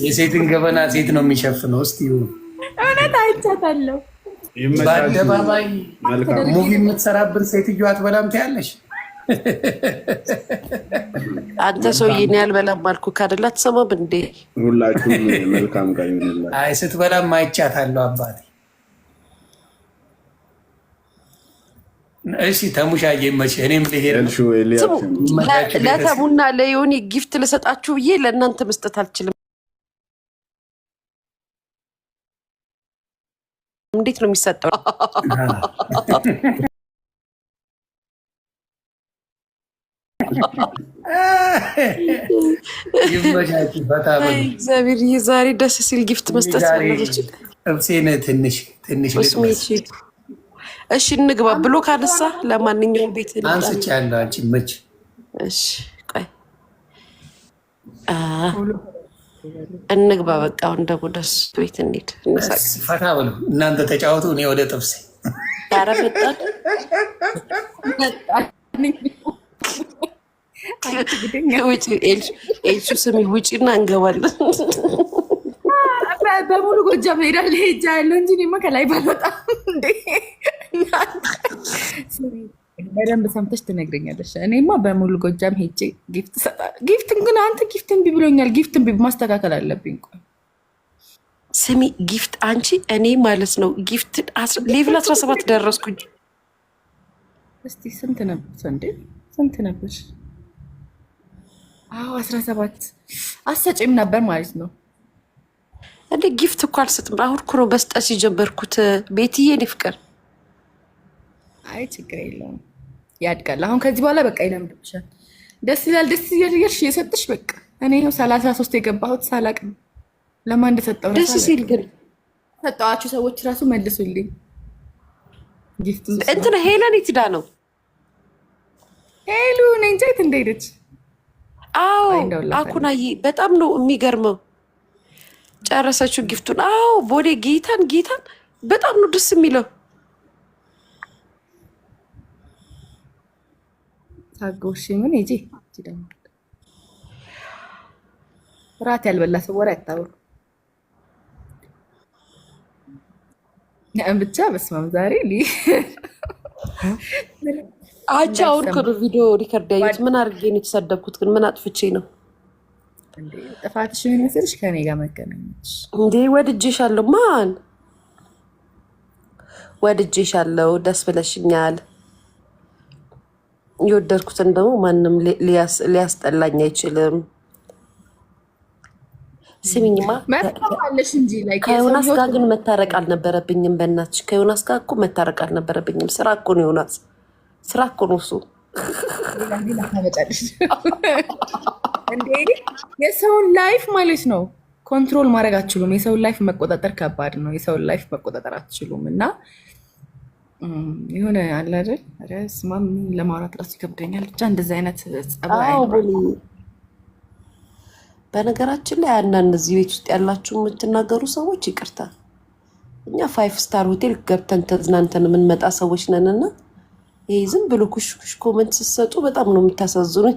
የሴትን ገበና ሴት ነው የሚሸፍነው። እስቲ እውነት አይቻታለሁ። በአደባባይ ሙቪ የምትሰራብን ሴትዮ አትበላም ትያለሽ? አንተ ሰውዬ እኔ አልበላም አልኩህ አይደል? አትሰማም እንዴ? ሁላችሁም መልካም ቀን ይሁንላችሁ። አይ ስትበላም አይቻታለሁ አባቴ። እሺ ተሙሻዬ መቼ እኔም ልሄድ ለተሙና ለዮኒ ጊፍት ልሰጣችሁ ብዬ ለእናንተ መስጠት አልችልም። እንዴት ነው የሚሰጠው? እግዚአብሔር ዛሬ ደስ ሲል ጊፍት መስጠት ፈለገች። ጥብሴን ትንሽ እሺ እንግባ ብሎ ካነሳ ለማንኛውም ቤት አንስቼ ያለው አንቺ መች እሺ ቆይ እንግባ በቃ አሁን ደግሞ ደስ ቤት እንሂድ። ፈታ ብሎ እናንተ ተጫወቱ፣ እኔ ወደ ጥብሴ ኧረ መጣን ኤልሹ ስሚ ውጪና እንገባለን። በሙሉ ጎጃም ሄዳለሁ ሄጃ ያለው እንጂ እኔማ ከላይ ባልወጣም እንዴ። በደንብ ሰምተሽ ትነግረኛለሽ። እኔማ በሙሉ ጎጃም ሄጄ ጊፍት እሰጣለሁ። ጊፍትን ግን አንተ ጊፍት እምቢ ብሎኛል። ጊፍት እምቢ ማስተካከል አለብኝ። ቆይ ስሚ ጊፍት አንቺ እኔ ማለት ነው ጊፍት ሌቭል 17 ደረስኩኝ። እስቲ ስንት ነበር እንዴ? ስንት ነበር? አዎ 17 አሰጭም ነበር ማለት ነው። እንዴ ጊፍት እኮ አልሰጥም። አሁን እኮ ነው መስጠት የጀመርኩት። ቤትዬ እኔ ፍቅር አይ ችግር የለውም ያድጋል። አሁን ከዚህ በኋላ በቃ ይለምድብሻል። ደስ ይላል። ደስ እያልሽ የሰጥሽ በቃ እኔ ይኸው 33 የገባሁት ሳላቅ ነው። ለማን እንደሰጠው ደስ ሲል ግን ሰጠዋችሁ ሰዎች ራሱ መልሱልኝ። ጊፍት እንትና ሄለን የትዳ ነው? ሄሉ እኔ እንጃ የት እንደሄደች። አዎ አኩናዬ በጣም ነው የሚገርመው። ጨረሰችው ጊፍቱን። አዎ ቦሌ ጌታን በጣም ነው ደስ የሚለው። ታጎሽ ምን ይጂ ደግሞ ራት ያልበላ ሰው ወሬ አታውሩ። ብቻ በስመ አብ ዛሬ አንቺ አሁን እኮ ቪዲዮ ሪከርድ ያየሁት። ምን አድርጌ ነው የተሰደብኩት? ግን ምን አጥፍቼ ነው? ጥፋትሽ ምን ይመስልሽ? ከኔ ጋር መገናኘትሽ እንዴ? ወድጄሻለሁ። ማን ወድጄሻለሁ? ደስ ብለሽኛል። የወደድኩትን ደግሞ ማንም ሊያስጠላኝ አይችልም። ስሚኝማ ከዮናስ ጋር ግን መታረቅ አልነበረብኝም። በእናትሽ ከዮናስ ጋር እኮ መታረቅ አልነበረብኝም። ስራ እኮ ነው ዮናስ፣ ስራ እኮ ነው እሱ። እንዴ የሰውን ላይፍ ማለት ነው ኮንትሮል ማድረግ አትችሉም። የሰውን ላይፍ መቆጣጠር ከባድ ነው። የሰውን ላይፍ መቆጣጠር አትችሉም። እና የሆነ አለ አይደል? ኧረ ስማም ለማውራት ራሱ ይከብደኛል። ብቻ እንደዚህ አይነት ጸባይ በነገራችን ላይ አንዳንድ እዚህ ቤት ውስጥ ያላችሁ የምትናገሩ ሰዎች ይቅርታ፣ እኛ 5 ስታር ሆቴል ገብተን ተዝናንተን የምንመጣ ሰዎች ነን እና ይሄ ዝም ብሎ ኩሽኩሽ ኮመንት ስትሰጡ በጣም ነው የምታሳዝኑኝ።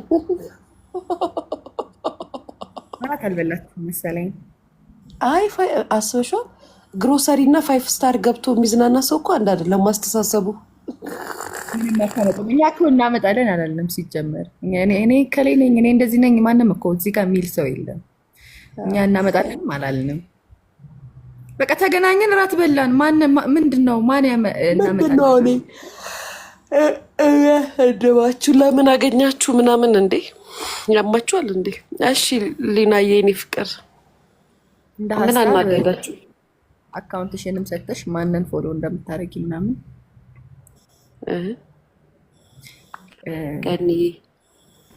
ማለት አልበላችሁም መሰለኝ። አይ አስበሽዋል? ግሮሰሪ እና 5 ስታር ገብቶ የሚዝናና ሰው እኮ አንድ አይደለም ማስተሳሰቡ። እኛ እኮ እናመጣለን አላለም ሲጀመር። እኔ ከሌ ነኝ እኔ እንደዚህ ነኝ ማንም እኮ እዚህ ጋር የሚል ሰው የለም። እኛ እናመጣለን አላልንም። በቃ ተገናኘን፣ እራት በላን። ምንድን ነው ማን እናመጣለን? ደባችሁ ለምን አገኛችሁ ምናምን እንዴ? ያማችኋል እንዴ? እሺ ሊናዬ የኔ ፍቅር ምን አናደርጋችሁ? አካውንትሽንም ሰጥተሽ ማንን ፎሎ እንደምታረጊ ምናምን ቀኒ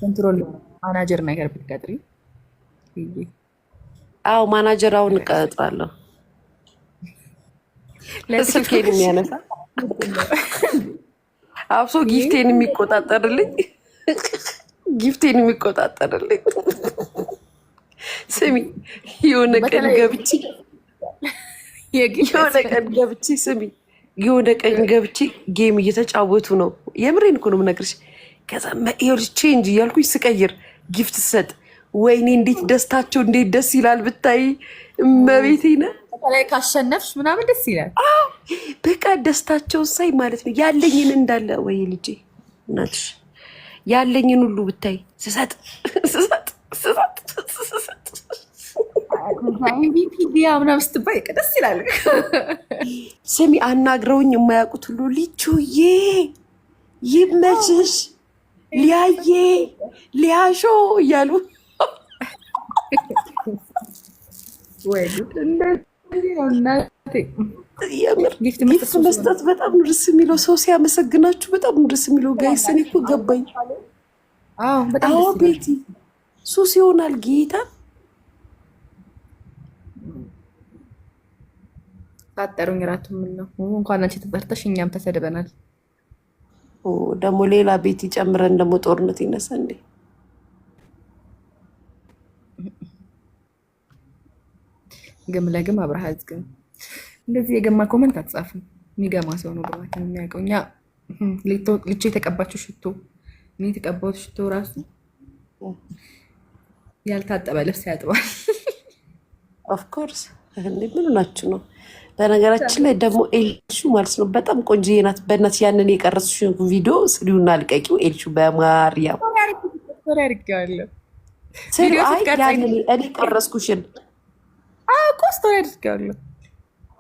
ኮንትሮል ማናጀር ነገር ብትቀጥሪ። አዎ ማናጀር አሁን እቀጥራለሁ። ስልኬን የሚያነሳ አብሶ ጊፍቴን የሚቆጣጠርልኝ ስሚ የሆነ ቀን ገብቼ ጌም እየተጫወቱ ነው። የምሬን እኮ ነው የምነግርሽ። ከዛ ቼንጅ እያልኩኝ ስቀይር ጊፍት ስሰጥ ወይኔ እንዴት ደስታቸው እንዴት ደስ ይላል ብታይ። እመቤቴ ነ ላይ ካሸነፍሽ ምናምን ደስ ይላል። በቃ ደስታቸው ሳይ ማለት ነው ያለኝን እንዳለ ወይ ልጄ እናትሽ ያለኝን ሁሉ ብታይ ስሰጥ ምናምን ስትባይ ደስ ይላል። ስሚ አናግረውኝ የማያውቁት ሁሉ ልጁዬ ይመችሽ ሊያዬ ሊያሾ እያሉ ጊፍት መስጠት በጣም ነው ደስ የሚለው። ሰው ሲያመሰግናችሁ በጣም ነው ደስ የሚለው። ጋይስ እኔ እኮ ገባኝ። አዎ ቤቲ ሱስ ይሆናል ጌታ ታጠሩኝ ራቱ ምን ነው እንኳን አንቺ ተጠርተሽ እኛም ተሰድበናል። ደግሞ ሌላ ቤት ይጨምረን ደግሞ ጦርነት ይነሳ እንዴ? ግም ለግም አብረሃዝ ግን እንደዚህ የገማ ኮመንት አትጻፍም። የሚገማ ሰው ነው ግማትን የሚያውቀው። እኛ ልጅ የተቀባችው ሽቶ እኔ የተቀባሁት ሽቶ ራሱ ያልታጠበ ልብስ ያጥባል። ኦፍኮርስ ምን ናችሁ ነው። በነገራችን ላይ ደግሞ ኤልሹ ማለት ነው በጣም ቆንጆዬ ናት። በእናትሽ ያንን የቀረጽሽው ቪዲዮ ስሪውና ልቀቂው። ኤልሹ በማርያም አድርጌዋለሁ። እኔ ቀረጽኩሽን እኮ ስቶሪ አድርጌዋለሁ።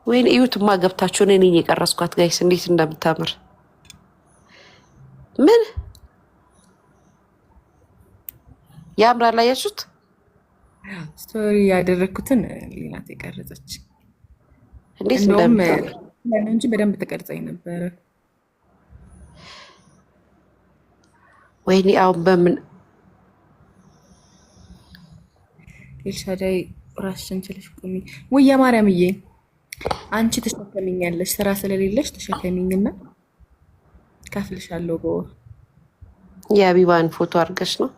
ወይኔ እዩትማ ገብታችሁ እኔ የቀረጽኳት ጋይስ እንዴት እንደምታምር ምን ያምራል። አያችሁት? ስቶሪ ያደረግኩትን ሌላት የቀረጸች እንዴት እንደምታምር እንጂ በደንብ ተቀርጸኝ ነበረ። ወይኔ አሁን በምን ኤልሻዳይ ራስሽን ችለሽ ቁሚ። ወይ የማርያምዬ አንቺ ተሸከሚኛለሽ፣ ስራ ስለሌለሽ ተሸከሚኝና ከፍልሻለሁ። በወር የሀቢባን ፎቶ አድርገሽ ነው?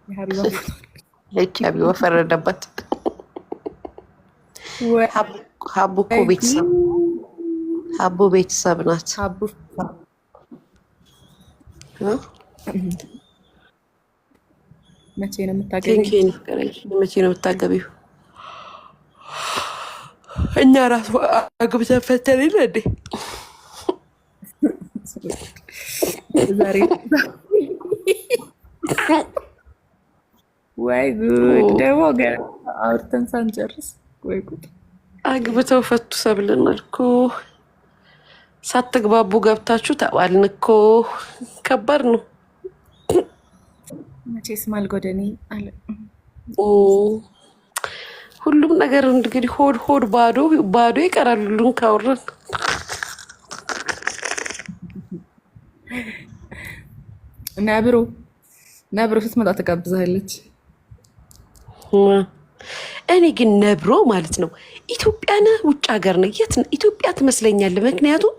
ሀቢባ ፈረደባት። ሀቡ እኮ ቤተሰብ ሀቡ ቤተሰብ ናት። መቼ ነው የምታገቢው? መቼ ነው የምታገቢው? እኛ ራሱ አግብተን ፈተን የለ እንዴ? ዛሬ ወይ ጉድ! ደግሞ ገና አውርተን ሳንጨርስ ወይ ጉድ! አግብተው ፈቱ ሰብልናል እኮ። ሳትግባቡ ገብታችሁ ተባልን እኮ። ከባድ ነው። መቼስ ማልጎደኔ አለ። ሁሉም ነገር እንግዲህ ሆድ ባዶ ይቀራል። ሁሉን ካወራን ነብሮ ስትመጣ ተጋብዛለች። እኔ ግን ነብሮ ማለት ነው ኢትዮጵያ ነህ ውጭ ሀገር ነው? የት ኢትዮጵያ ትመስለኛለህ። ምክንያቱም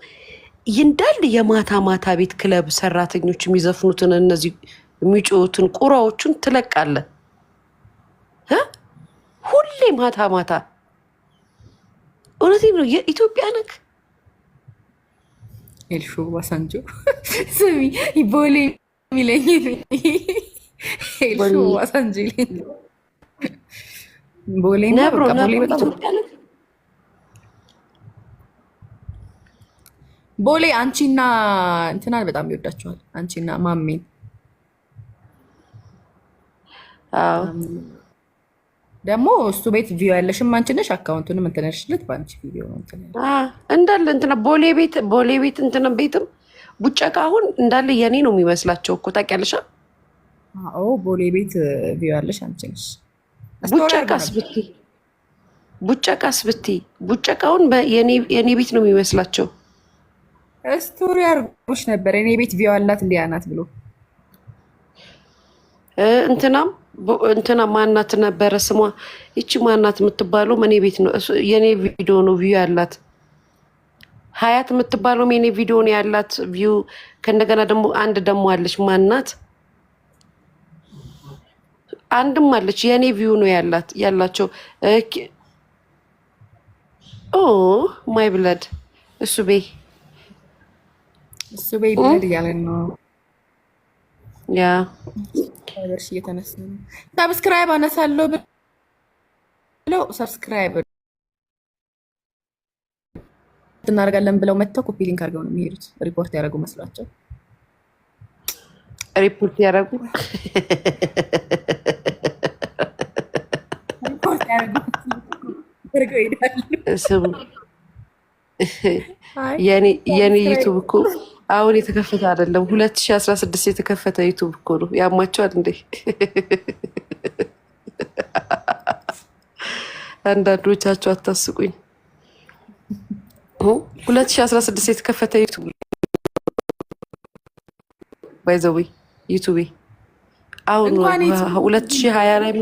እንዳል የማታ ማታ ቤት ክለብ ሰራተኞች የሚዘፍኑትን እነዚህ የሚጮሁትን ቁራዎቹን ትለቃለህ ሁሌ ማታ ማታ። እውነቴን ነው። የኢትዮጵያ ነህ? ኤልሹ ባሳንጆ ስሚ ቦሌ የሚለኝ ኤልሹ ባሳንጆ ይለኝ። ቦሌ ነብሮ ቦሌ አንቺና እንትናን በጣም ይወዳቸዋል። አንቺና ማሜን ደግሞ እሱ ቤት ቪዲዮ ያለሽም አንቺ ነሽ። አካውንቱንም እንትን ያልሽለት በአንቺ ቪዲዮ ነው እንዳለ እንትና ቦሌ ቤት እንትን ቤትም ቡጨቃ አሁን እንዳለ የኔ ነው የሚመስላቸው እኮ ታውቂያለሽ። ቦሌ ቤት ቪዲዮ ያለሽ አንቺ ነሽ። ቡጨቃስ ብትይ ቡጨቃውን የኔ ቤት ነው የሚመስላቸው። ስቶሪ አድርጎሽ ነበር የኔ ቤት ቪዲዮ አላት እንዲያ ናት ብሎ እንትና ማናት ነበረ ስሟ? ይቺ ማናት የምትባለው እኔ ቤት ነው የኔ ቪዲዮ ነው ቪው ያላት። ሀያት የምትባለው የኔ ቪዲዮ ነው ያላት ቪው። ከእንደገና ደግሞ አንድ ደግሞ አለች ማናት? አንድም አለች የኔ ቪው ነው ያላቸው። ማይ ብለድ እሱ ቤ ብለድ እያለን ነው ያ በርሽ እየተነሳ ነው። ሰብስክራይብ አነሳለሁ ብለው ሰብስክራይብ እናደርጋለን ብለው መጥተው ኮፒ ሊንክ አድርገው ነው የሚሄዱት። ሪፖርት ያደረጉ መስሏቸው ሪፖርት ያደረጉ ስሙ የኔ ዩቱብ እኮ አሁን የተከፈተ አይደለም። 2016 የተከፈተ ዩቱብ እኮ ነው። ያማቸዋል እንዴ? አንዳንዶቻቸው አታስቁኝ። 2016 የተከፈተ ዩቱብ ባይዘዊ ዩቱቤ አሁን 2020 ላይ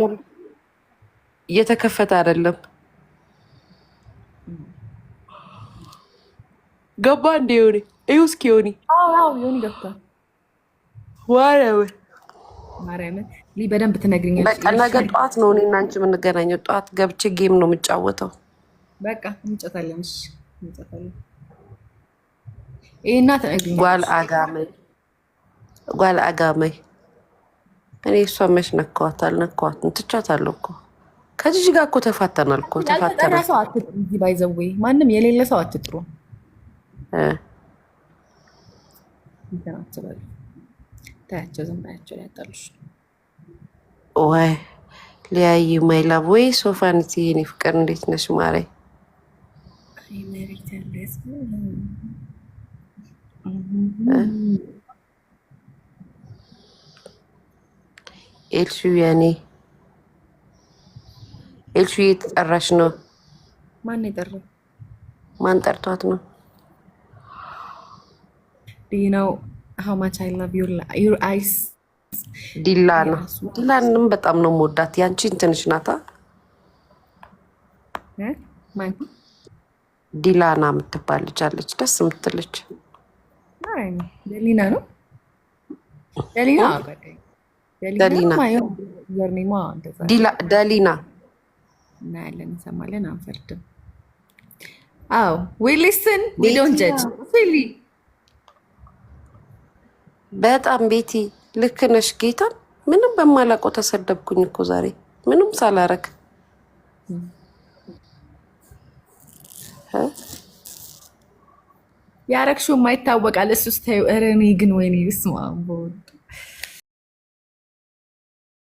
እየተከፈተ አይደለም። ገባ እንደ ሆኔ እዩ እስኪ ሆኒ ገብቷል። ማርያምን በደንብ ትነግሪኛለሽ። በቃ ነገ ጠዋት ነው እኔ እና አንቺ የምንገናኘው። ጠዋት ገብቼ ጌም ነው የምጫወተው። በቃ እንጨታለን። ይሄና ተነግሪኝ ጓል አጋመይ እኔ እሷ መች ነካዋት? አልነካዋትም። ትቻታለሁ እኮ ከጂጂ ጋር እኮ ተፋተናል እኮ ተፋተናል። ሰው አትጥሩ እዚህ ባይዘዌ ማንም የሌለ ሰው አትጥሩ። ታያቸው ዝም ባያቸው ያጣሉሽ ወይ ሊያይ ማይላብ ወይ ሶፋንቲ የኔ ፍቅር እንዴት ነሽ ማሬ? ኤልሹ ያኔ ኤልሹ እየተጠራሽ ነው። ማን የጠራው? ማን ጠርቷት ነው? Do you know how much I love your eyes? ዲላንም በጣም ነው የምወዳት። ያንቺ እንትንሽ ናታ ዲላና የምትባል ልጅ አለች፣ ደስ የምትልች። ደሊና ነው ደሊና ደሊና እናያለን፣ እንሰማለን፣ አንፈርድም። አዎ we listen we don't judge። በጣም ቤቲ ልክ ነሽ። ጌታ ምንም በማላውቀው ተሰደብኩኝ እኮ ዛሬ ምንም ሳላረግ። ያረግሽው የማይታወቃል እሱስ ተይው። ኧረ እኔ ግን ወይኔ ስማ